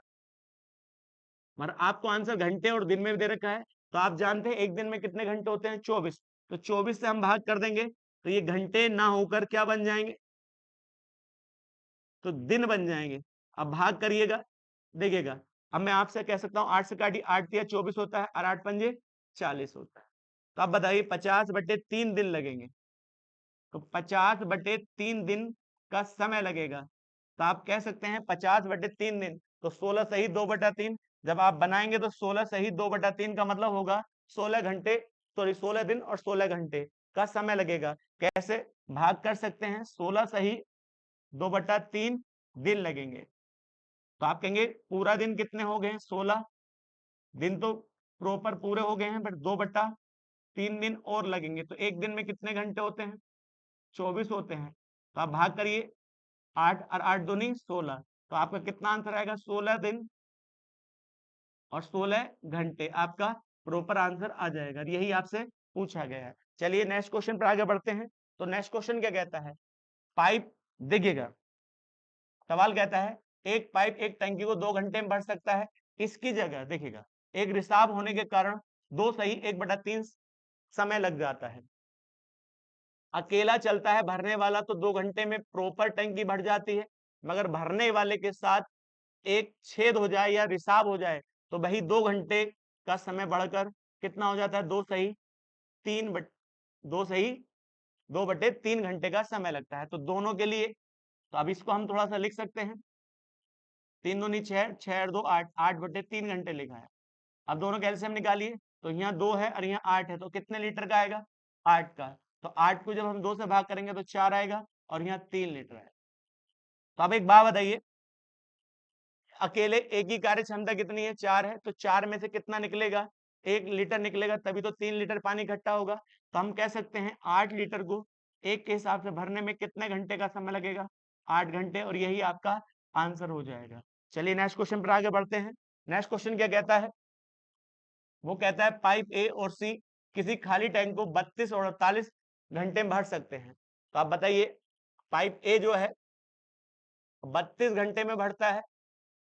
मगर आपको आंसर घंटे और दिन में दे रखा है, तो आप जानते हैं एक दिन में कितने घंटे होते हैं 24, तो 24 से हम भाग कर देंगे तो ये घंटे ना होकर क्या बन जाएंगे, तो दिन बन जाएंगे। अब भाग करिएगा देखिएगा, अब मैं आपसे कह सकता हूं 8 से काटिए, 8 दिया 24 होता है और 8 पंजे 40 होता है। तो आप बताइए 50/3 दिन लगेंगे, तो 50/3 दिन का समय लगेगा। तो आप कह सकते हैं 50/3 दिन, तो 16 सही 2/3, जब आप बनाएंगे तो 16 सही 2/3 का मतलब होगा 16 घंटे, सॉरी 16 दिन और 16 घंटे का समय लगेगा। कैसे भाग कर सकते हैं, 16 सही 2/3 दिन लगेंगे। तो आप कहेंगे पूरा दिन कितने हो गए 16 दिन, तो प्रॉपर पूरे हो गए हैं, बट 2/3 दिन और लगेंगे। तो एक दिन में कितने घंटे होते हैं 24 होते हैं। तो आप भाग करिए 8 और 8 दूनी 16, तो आपका कितना आंसर आएगा 16 दिन और 16 घंटे आपका प्रॉपर आंसर आ जाएगा। यही आपसे पूछा गया है। चलिए नेक्स्ट क्वेश्चन पर आगे बढ़ते हैं। तो नेक्स्ट क्वेश्चन क्या कहता है, पाइप देखिएगा, सवाल कहता है एक पाइप एक टंकी को 2 घंटे में भर सकता है, इसकी जगह देखिएगा एक रिसाव होने के कारण 2 सही 1/3 समय लग जाता है। अकेला चलता है भरने वाला तो 2 घंटे में प्रॉपर टंकी भर जाती है, मगर भरने वाले के साथ एक छेद हो जाए या रिसाव हो जाए तो वही 2 घंटे का समय बढ़कर कितना हो जाता है 2 सही 3 घंटे का समय लगता है। तो दोनों के लिए, तो अब इसको हम थोड़ा सा लिख सकते हैं, 3 दूनी 6, 6 और 2 8, 8/3 घंटे लिखा है। अब दोनों का एलसीएम निकालिए, तो यहाँ 2 है और यहाँ 8 है, तो कितने लीटर का आएगा 8 का। तो 8 को जब हम 2 से भाग करेंगे तो 4 आएगा और यहाँ 3 लीटर है। तो अब एक बात बताइए, अकेले एक ही कार्य क्षमता कितनी है 4 है, तो 4 में से कितना निकलेगा 1 लीटर निकलेगा, तभी तो 3 लीटर पानी इकट्ठा होगा। तो हम कह सकते हैं 8 लीटर को एक के हिसाब से भरने में कितने घंटे का समय लगेगा 8 घंटे, और यही आपका आंसर हो जाएगा। चलिए नेक्स्ट क्वेश्चन पर आगे बढ़ते हैं। नेक्स्ट क्वेश्चन क्या कहता है, वो कहता है पाइप ए और सी किसी खाली टैंक को 32 और 48 घंटे में भर सकते हैं। तो आप बताइए पाइप ए जो है 32 घंटे में भरता है,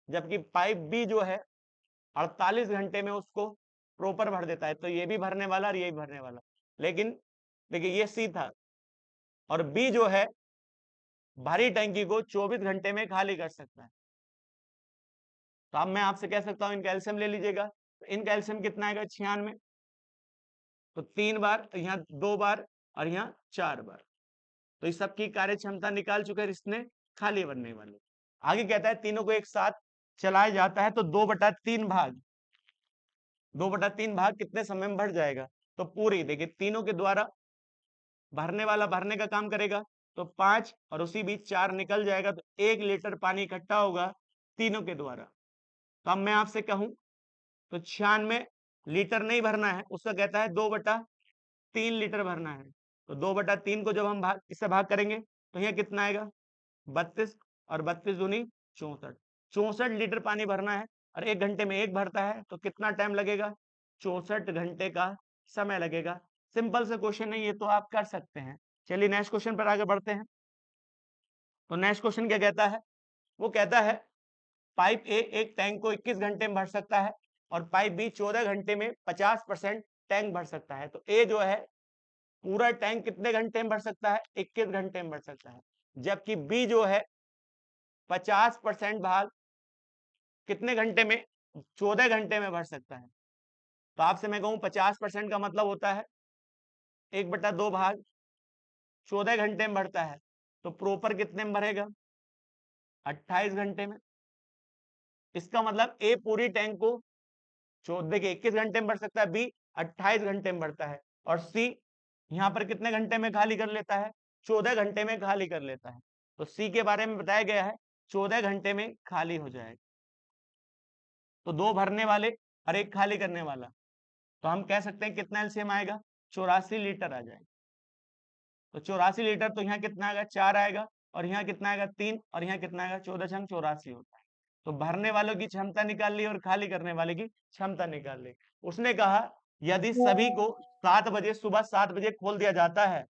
जबकि पाइप बी जो है 48 घंटे में उसको प्रॉपर भर देता है। तो ये भी भरने वाला और ये भी भरने वाला, लेकिन देखिए ये सी था, और बी जो है भरी टंकी को 24 घंटे में खाली कर सकता है। तो अब मैं आपसे कह सकता हूं इनका एलसीएम ले लीजिएगा, तो इनका एलसीएम कितना आएगा 96, तो 3 बार, यहाँ 2 बार और यहाँ 4 बार। तो इस सब की कार्य क्षमता निकाल चुके हैं इसने खाली बनने वाले। आगे कहता है तीनों को एक साथ चलाया जाता है तो 2/3 भाग कितने समय में भर जाएगा, तो पूरी देखिए तीनों के द्वारा भरने वाला भरने का काम करेगा तो 5 और उसी बीच 4 निकल जाएगा, तो 1 लीटर पानी इकट्ठा होगा तीनों के द्वारा। तो अब मैं आपसे कहूं तो 96 लीटर नहीं भरना है, उसका कहता है 2/3 लीटर भरना है। तो 2/3 को जब हम इससे भाग करेंगे तो यहाँ कितना आएगा 32 और 32 दूनी 64, 64 लीटर पानी भरना है, और 1 घंटे में 1 भरता है, तो कितना टाइम लगेगा 64 घंटे का समय लगेगा। सिंपल से क्वेश्चन है ये, तो आप कर सकते हैं। चलिए नेक्स्ट क्वेश्चन पर आगे बढ़ते हैं। तो नेक्स्ट क्वेश्चन क्या कहता है, वो कहता है पाइप ए एक टैंक को 21 घंटे में भर सकता है और पाइप बी 14 घंटे में 50% टैंक भर सकता है। तो ए जो है पूरा टैंक कितने घंटे में भर सकता है? 21 घंटे में भर सकता है। जबकि बी जो है 50% भाग कितने घंटे में? 14 घंटे में भर सकता है। तो आपसे मैं कहूं 50% का मतलब होता है 1/2 भाग 14 घंटे में भरता है। तो प्रॉपर कितने में भरेगा? 28 घंटे में। इसका मतलब ए पूरी टैंक को 14 के 21 घंटे में भर सकता है, बी 28 घंटे में भरता है, और सी यहाँ पर कितने घंटे में खाली कर लेता है? 14 घंटे में खाली कर लेता है। तो सी के बारे में बताया गया है 14 घंटे में खाली हो जाएगा। तो 2 भरने वाले और 1 खाली करने वाला, तो हम कह सकते हैं कितना एलसीएम आएगा? 84 लीटर आ जाएगा। तो 84 लीटर, तो यहाँ कितना आएगा? 4 आएगा, और यहाँ कितना आएगा? 3, और यहाँ कितना आएगा? 14×84 होता है। तो भरने वालों की क्षमता निकाल ली और खाली करने वाले की क्षमता निकाल ली। उसने कहा यदि सभी को 7 बजे, सुबह 7 बजे खोल दिया जाता है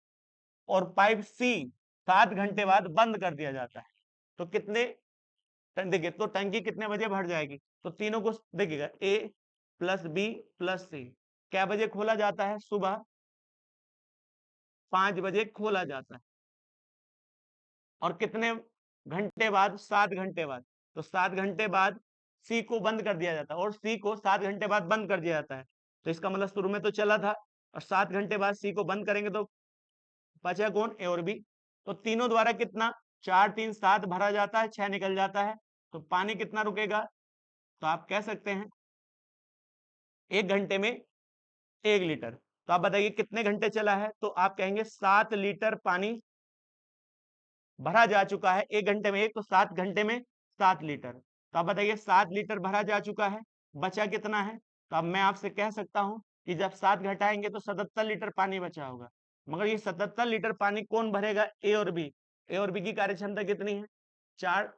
और पाइप सी 7 घंटे बाद बंद कर दिया जाता है, तो कितने, देखिए तो टंकी कितने बजे भर जाएगी? तो तीनों को देखिएगा, ए प्लस बी प्लस सी क्या बजे खोला जाता है? सुबह 5 बजे खोला जाता है। और कितने घंटे बाद? 7 घंटे बाद। तो 7 घंटे बाद सी को बंद कर दिया जाता है, और सी को 7 घंटे बाद बंद कर दिया जाता है। तो इसका मतलब शुरू में तो चला था, और 7 घंटे बाद सी को बंद करेंगे तो बचा कौन? ए और बी। तो तीनों द्वारा कितना? 4 3 7 भरा जाता है, 6 निकल जाता है। तो पानी कितना रुकेगा? तो आप कह सकते हैं 1 घंटे में 1 लीटर। तो आप बताइए कितने घंटे चला है? तो आप कहेंगे 7 लीटर पानी भरा जा चुका है। 1 घंटे में 1, तो 7 घंटे में 7 लीटर। तो आप बताइए 7 लीटर भरा जा चुका है, बचा कितना है? तो अब मैं आपसे कह सकता हूं कि जब 7 घटाएंगे तो 77 लीटर पानी बचा होगा। मगर ये 77 लीटर पानी कौन भरेगा? ए और बी। ए और बी की कार्य क्षमता कितनी है? 4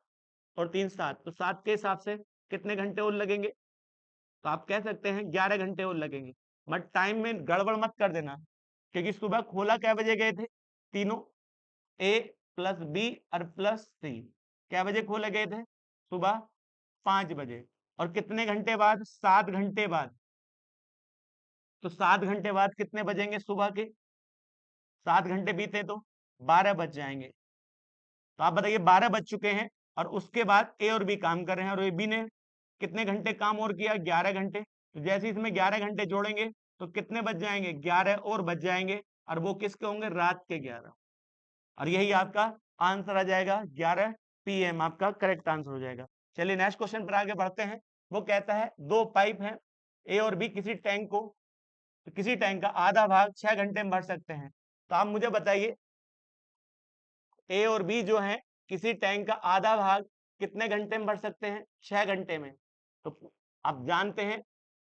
और 3 7। तो 7 के हिसाब से कितने घंटे और लगेंगे? तो आप कह सकते हैं 11 घंटे और लगेंगे। बट टाइम में गड़बड़ मत कर देना, क्योंकि सुबह खोला क्या बजे गए थे? तीनों, ए प्लस बी और प्लस सी क्या बजे खोले गए थे? सुबह 5 बजे। और कितने घंटे बाद? 7 घंटे बाद। तो 7 घंटे बाद कितने बजेंगे सुबह के? 7 घंटे बीते तो 12 बज जाएंगे। तो आप बताइए 12 बज चुके हैं, और उसके बाद ए और बी काम कर रहे हैं, और ए बी ने कितने घंटे काम और किया? 11 घंटे। तो जैसे इसमें 11 घंटे जोड़ेंगे तो कितने बज जाएंगे? 11 और बज जाएंगे, और वो किसके होंगे? रात के 11। और यही आपका आंसर आ जाएगा, 11 PM आपका करेक्ट आंसर हो जाएगा। चलिए नेक्स्ट क्वेश्चन पर आगे बढ़ते हैं। वो कहता है 2 पाइप हैं ए और बी, किसी टैंक को, तो किसी टैंक का आधा भाग 6 घंटे में भर सकते हैं। तो आप मुझे बताइए ए और बी जो है किसी टैंक का आधा भाग कितने घंटे में भर सकते हैं? 6 घंटे में। तो आप जानते हैं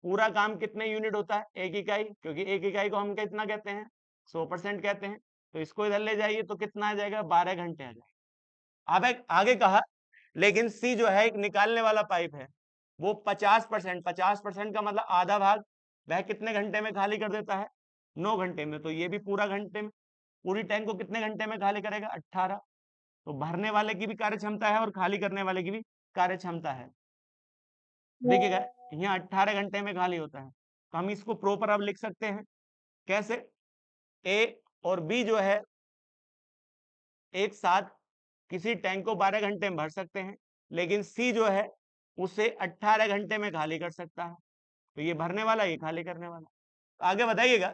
पूरा काम कितने यूनिट होता है? 1 इकाई, क्योंकि 1 इकाई को हम कितना कहते हैं? 100% कहते हैं। तो इसको इधर ले जाइए तो कितना आ जाएगा? 12 घंटे आ जाएगा। अब आगे कहा लेकिन सी जो है एक निकालने वाला पाइप है, वो 50%, 50% का मतलब आधा भाग वह कितने घंटे में खाली कर देता है? 9 घंटे में। तो ये भी पूरा घंटे में, पूरी टैंक को कितने घंटे में खाली करेगा? 18। तो भरने वाले की भी कार्य क्षमता है और खाली करने वाले की भी कार्य क्षमता है। देखिएगा यहाँ 18 घंटे में खाली होता है। तो हम इसको प्रॉपर अब लिख सकते हैं कैसे? ए और बी जो है एक साथ किसी टैंक को 12 घंटे में भर सकते हैं, लेकिन सी जो है उसे 18 घंटे में खाली कर सकता है। तो ये भरने वाला, ये खाली करने वाला। तो आगे बताइएगा।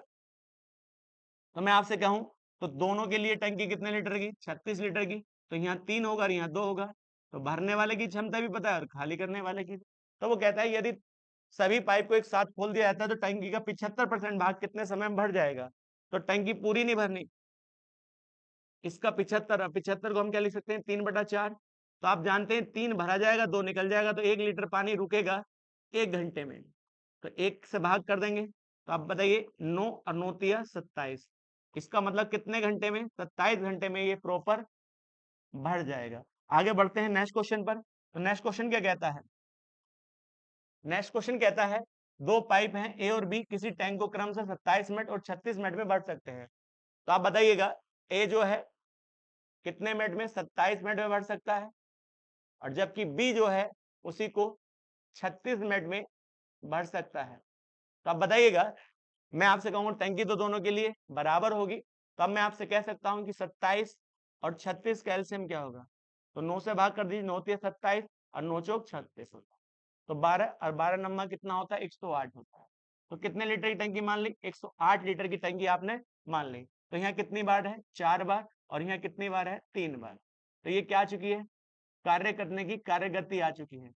तो मैं आपसे कहूं तो दोनों के लिए टंकी कितने लीटर की? 36 लीटर की। तो यहाँ 3 होगा और यहाँ 2 होगा। तो भरने वाले की क्षमता भी पता है और खाली करने वाले की। तो वो कहता है यदि सभी पाइप को एक साथ खोल दिया जाता है तो टंकी का 75% भाग कितने समय में भर जाएगा? तो टंकी पूरी नहीं भरनी, इसका 75, 75 को हम क्या लिख सकते हैं? 3/4। तो आप जानते हैं 3 भरा जाएगा, 2 निकल जाएगा, तो 1 लीटर पानी रुकेगा 1 घंटे में। तो 1 से भाग कर देंगे, तो आप बताइए 9 और 9 तिया 27। इसका मतलब कितने घंटे में? 27 घंटे में ये प्रॉपर भर जाएगा। आगे बढ़ते हैं नेक्स्ट क्वेश्चन पर। तो नेक्स्ट क्वेश्चन क्या कहता है? नेक्स्ट क्वेश्चन कहता है 2 पाइप हैं ए और बी, किसी टैंक को क्रम से 27 मिनट और 36 मिनट में भर सकते हैं। तो आप बताइएगा ए जो है कितने मिनट में? 27 मिनट में भर सकता है, और जबकि बी जो है उसी को 36 मिनट में भर सकता है। तो आप बताइएगा मैं आपसे कहूंगा टंकी तो दोनों के लिए बराबर होगी, तो अब मैं आपसे कह सकता हूं कि 27 और 36 का एलसीएम क्या होगा। तो 9 से भाग कर दीजिए, 9 × 27 और 9 चौक 36 होता है। तो 12 और 12 नंबर कितना होता है, 108 होता है। तो कितने लीटर की टंकी मान ली, 108 लीटर की टंकी आपने मान ली। तो यहाँ कितनी बार है, 4 बार, और यहाँ कितनी बार है, 3 बार। तो ये क्या आ चुकी है, कार्य करने की कार्य गति आ चुकी है।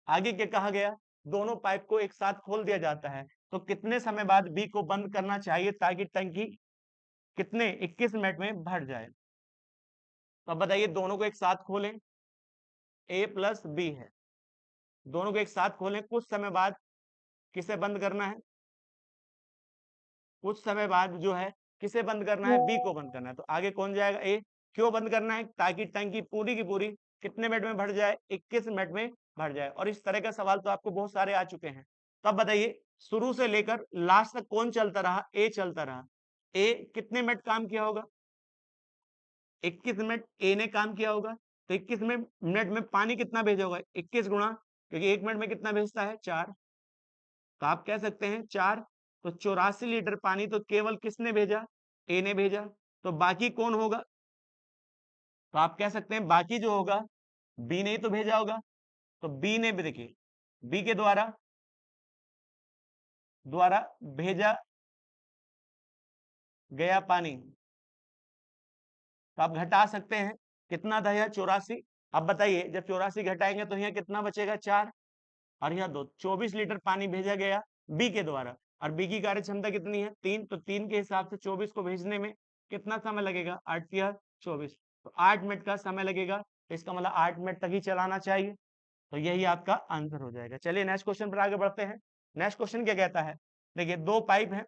आगे क्या कहा गया, दोनों पाइप को एक साथ खोल दिया जाता है, तो कितने समय बाद बी को बंद करना चाहिए ताकि टंकी कितने 21 मिनट में भर जाए। तो अब बताइए, दोनों को एक साथ खोलें, ए प्लस बी है, दोनों को एक साथ खोलें, कुछ समय बाद किसे बंद करना है, कुछ समय बाद जो है किसे बंद करना है, बी को बंद करना है। तो आगे कौन जाएगा, ए। क्यों बंद करना है, ताकि टंकी पूरी की पूरी कितने मिनट में भर जाए, 21 मिनट में भर जाए। और इस तरह का सवाल तो आपको बहुत सारे आ चुके हैं। तो अब बताइए, शुरू से लेकर लास्ट तक कौन चलता रहा, ए चलता रहा। ए कितने मिनट काम किया होगा, 21 मिनट ए ने काम किया होगा। तो 21 मिनट में पानी कितना भेजा होगा, 21 गुणा, क्योंकि 1 मिनट में कितना भेजता है, 4। तो आप कह सकते हैं 4, तो 84 लीटर पानी तो केवल किसने भेजा, ए ने भेजा। तो बाकी कौन होगा, तो आप कह सकते हैं बाकी जो होगा बी ने ही तो भेजा होगा। तो बी ने भी, देखिए बी के द्वारा द्वारा भेजा गया पानी, तो आप घटा सकते हैं, कितना था यह 84। अब बताइए, जब 84 घटाएंगे तो यहाँ कितना बचेगा, 4, और यहाँ 2, 24 लीटर पानी भेजा गया बी के द्वारा। और बी की कार्य क्षमता कितनी है, 3। तो 3 के हिसाब से 24 को भेजने में कितना समय लगेगा, 8 या 24, तो 8 मिनट का समय लगेगा। तो इसका मतलब 8 मिनट तक ही चलाना चाहिए। तो यही आपका आंसर हो जाएगा। चलिए नेक्स्ट क्वेश्चन पर आगे बढ़ते हैं। नेक्स्ट क्वेश्चन क्या कहता है, देखिए दो पाइप है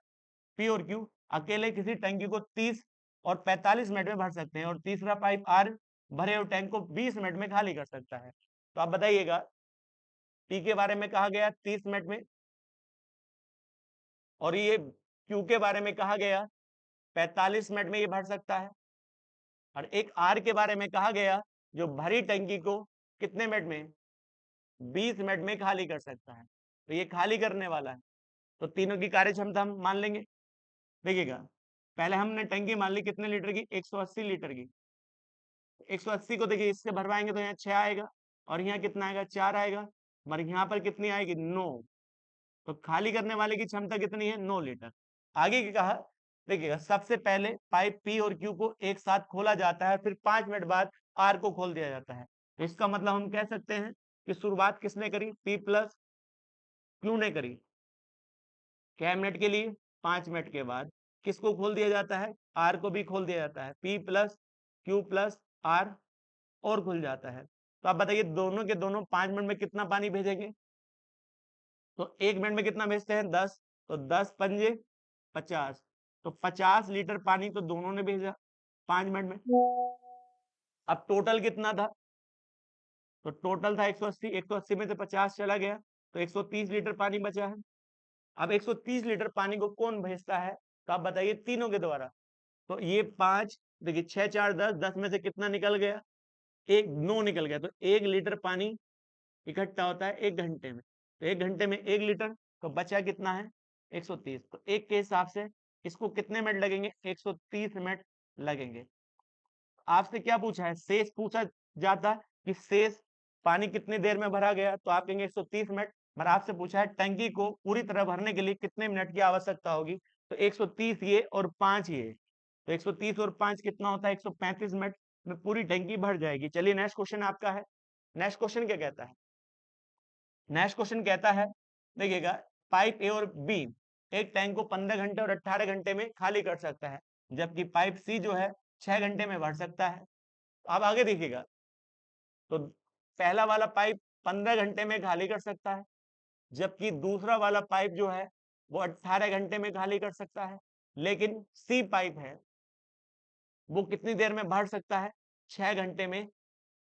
पी और क्यू, अकेले किसी टंकी को 30 और 45 मिनट में भर सकते हैं, और तीसरा पाइप आर भरे हुए टैंक को 20 मिनट में खाली कर सकता है। तो आप बताइएगा, पी के बारे में कहा गया 30 मिनट में, और ये क्यू के बारे में कहा गया 45 मिनट में ये भर सकता है। और एक आर के बारे में कहा गया जो भरी टंकी को कितने मिनट में, 20 मिनट में खाली कर सकता है। तो ये खाली करने वाला है। तो तीनों की कार्य क्षमता हम मान लेंगे। देखिएगा, पहले हमने टंकी मान ली कितने लीटर की, 180 लीटर की। 180 को देखिए इससे भरवाएंगे तो यहाँ 6 आएगा, और यहाँ कितना आएगा, 4 आएगा, मगर यहाँ पर कितनी आएगी, 9। तो खाली करने वाले की क्षमता कितनी है, 9 लीटर। आगे क्या कहा, देखिएगा सबसे पहले पाइप पी और क्यू को एक साथ खोला जाता है, फिर 5 मिनट बाद आर को खोल दिया जाता है। तो इसका मतलब हम कह सकते हैं कि शुरुआत किसने करी, पी प्लस क्यू ने करी। क्या मिनट के लिए, 5 मिनट के बाद किसको खोल दिया जाता है, आर को भी खोल दिया जाता है। P plus q plus r और खुल जाता है। तो आप बताइए, दोनों के दोनों 5 मिनट में कितना पानी भेजेंगे, तो 1 मिनट में कितना भेजते हैं, 10। तो 10 पंजे 50, तो 50 लीटर पानी तो दोनों ने भेजा 5 मिनट में। अब टोटल कितना था, तो टोटल था 180, 180 में से 50 चला गया, तो 130 लीटर पानी बचा है। अब 130 लीटर पानी को कौन भेजता है, तो आप बताइए, तीनों के द्वारा। तो ये 5, देखिए 6 4 10, 10 में से कितना निकल गया, 1, 9 निकल गया। तो 1 लीटर पानी इकट्ठा होता है 1 घंटे में। तो 1 घंटे में 1 लीटर, तो बचा कितना है, 130। तो 1 के हिसाब से इसको कितने मिनट लगेंगे, 130 मिनट लगेंगे। आपसे क्या पूछा है, शेष पूछा जाता कि शेष पानी कितनी देर में भरा गया, तो आप कहेंगे 130 मिनट। पर आपसे पूछा है टंकी को पूरी तरह भरने के लिए कितने मिनट की आवश्यकता होगी, तो 130 ये और 5 ये, तो 130 और 5 कितना होता है, 135 मिनट में पूरी टंकी भर जाएगी। चलिए नेक्स्ट क्वेश्चन आपका है। नेक्स्ट क्वेश्चन क्या कहता है, नेक्स्ट क्वेश्चन कहता है, देखिएगा पाइप ए और बी एक टैंक को 15 घंटे और 18 घंटे में खाली कर सकता है, जबकि पाइप सी जो है 6 घंटे में भर सकता है। तो आप आगे देखिएगा, तो पहला वाला पाइप 15 घंटे में खाली कर सकता है, जबकि दूसरा वाला पाइप जो है वो 18 घंटे में खाली कर सकता है। लेकिन सी पाइप है, वो कितनी देर में भर सकता है, 6 घंटे में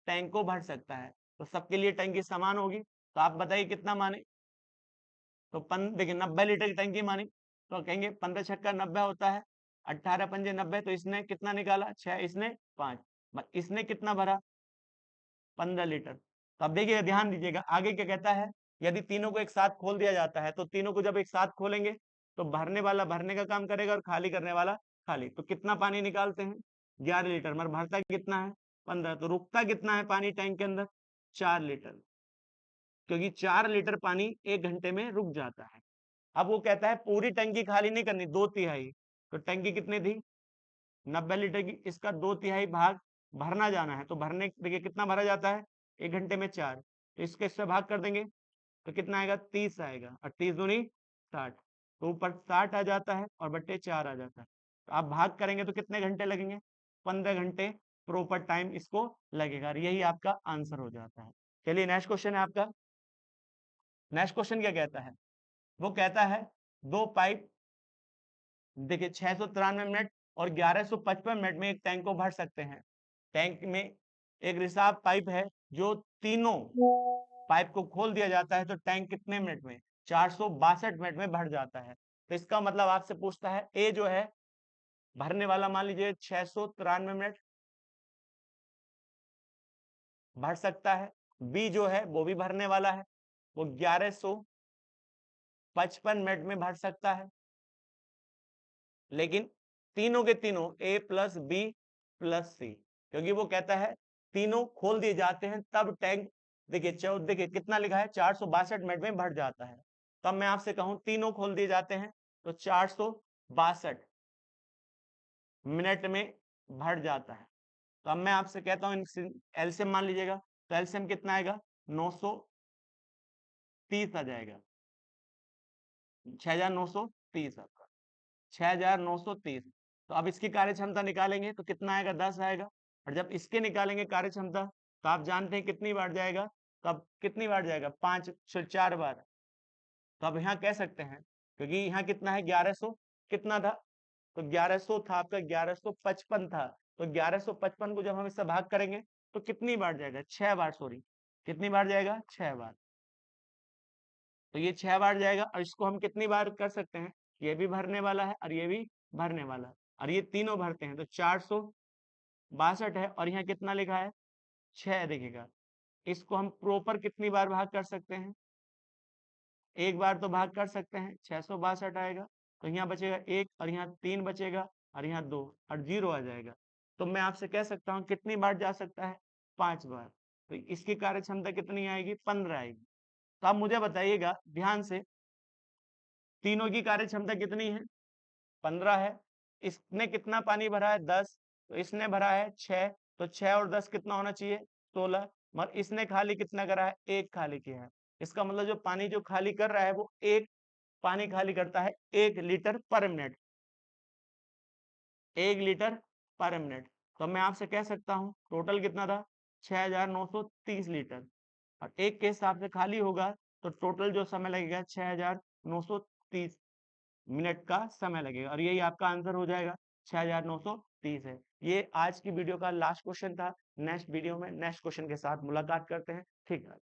टैंक को भर सकता है। तो सबके लिए टंकी समान होगी। तो आप बताइए कितना माने, तो देखिए 90 लीटर की टंकी मानी, तो कहेंगे 15 छक्का 90 होता है, 18 पंजे 90। तो इसने कितना निकाला, 6, इसने 5, इसने कितना भरा, 15 लीटर। तो अब देखिएगा, ध्यान दीजिएगा आगे क्या कहता है, यदि तीनों को एक साथ खोल दिया जाता है, तो तीनों को जब एक साथ खोलेंगे तो भरने वाला भरने का काम करेगा और खाली करने वाला खाली। तो कितना पानी निकालते हैं 11 लीटर, मगर भरता कितना है 15। तो रुकता कितना है पानी टैंक के अंदर 4 लीटर, क्योंकि 4 लीटर पानी 1 घंटे में रुक जाता है। अब वो कहता है पूरी टंकी खाली नहीं करनी, 2/3। तो टंकी कितनी थी 90 लीटर की, इसका 2/3 भाग भरना जाना है। तो भरने देखिए कितना भरा जाता है 1 घंटे में 4, तो इसके इससे भाग कर देंगे तो कितना आएगा 30 आएगा, और 30 दूनी 60। तो ऊपर 60 आ जाता है और बट्टे 4 आ जाता है। तो आप भाग करेंगे तो कितने घंटे लगेंगे 15 घंटे प्रॉपर टाइम इसको लगेगा, और यही आपका आंसर हो जाता है। चलिए नेक्स्ट क्वेश्चन है आपका। नेक्स्ट क्वेश्चन क्या कहता है, वो कहता है दो पाइप देखिए 693 मिनट और 1155 मिनट में एक टैंक को भर सकते हैं। टैंक में एक रिसाव पाइप है, जो तीनों पाइप को खोल दिया जाता है तो टैंक कितने मिनट में 462 मिनट में भर जाता है। तो इसका मतलब आपसे पूछता है ए जो है भरने वाला मान लीजिए 693 मिनट भर सकता है, बी जो है वो भी भरने वाला है, वो 1155 मिनट में भर सकता है। लेकिन तीनों के तीनों ए प्लस बी प्लस सी, क्योंकि वो कहता है तीनों खोल दिए जाते हैं तब टैंक देखिए कितना लिखा है 462 मिनट में भर जाता है। तो अब मैं आपसे कहूं तीनों खोल दिए जाते हैं तो 462 मिनट में भर जाता है। तो अब मैं आपसे कहता हूं एलसीएम मान लीजिएगा, तो एलसीएम कितना आएगा 930 आ जाएगा, 6930 आपका 6930। तो अब इसकी कार्य क्षमता निकालेंगे तो कितना आएगा 10 आएगा, और जब इसके निकालेंगे कार्य क्षमता तो आप जानते हैं कितनी बार जाएगा, तो अब कितनी बार जाएगा 5 से 4 बार। तो अब यहाँ कह सकते हैं क्योंकि यहाँ कितना है 1100 कितना था, तो 1100 था आपका 1155 था। तो 1155 को जब हम इससे भाग करेंगे तो कितनी बार जाएगा 6 बार, सॉरी कितनी बार जाएगा 6 बार। तो ये 6 बार जाएगा, और इसको हम कितनी बार कर सकते हैं, ये भी भरने वाला है और ये भी भरने वाला है, और ये तीनों भरते हैं तो 462 है, और यहाँ कितना लिखा है 6 दिखेगा। इसको हम प्रॉपर कितनी बार भाग कर सकते हैं, एक बार तो भाग कर सकते हैं 662 आएगा। तो यहाँ बचेगा 1 और यहाँ 3 बचेगा और यहाँ 2 और 0 आ जाएगा। तो मैं आपसे कह सकता हूँ कितनी बार जा सकता है 5 बार। तो इसकी कार्य क्षमता कितनी आएगी 15 आएगी। तो आप मुझे बताइएगा ध्यान से, तीनों की कार्य क्षमता कितनी है 15 है, इसने कितना पानी भरा है 10, तो इसने भरा है 6, तो 6 और 10 कितना होना चाहिए 16, मगर इसने खाली कितना करा है 1 खाली किया है। इसका मतलब जो पानी जो खाली कर रहा है वो एक पानी खाली करता है 1 लीटर पर मिनट, 1 लीटर पर मिनट। तो मैं आपसे कह सकता हूं टोटल कितना था 6930 लीटर, और एक के हिसाब से खाली होगा तो टोटल जो समय लगेगा 6930 मिनट का समय लगेगा, और यही आपका आंसर हो जाएगा 6930 है। ये आज की वीडियो का लास्ट क्वेश्चन था। नेक्स्ट वीडियो में नेक्स्ट क्वेश्चन के साथ मुलाकात करते हैं। ठीक है।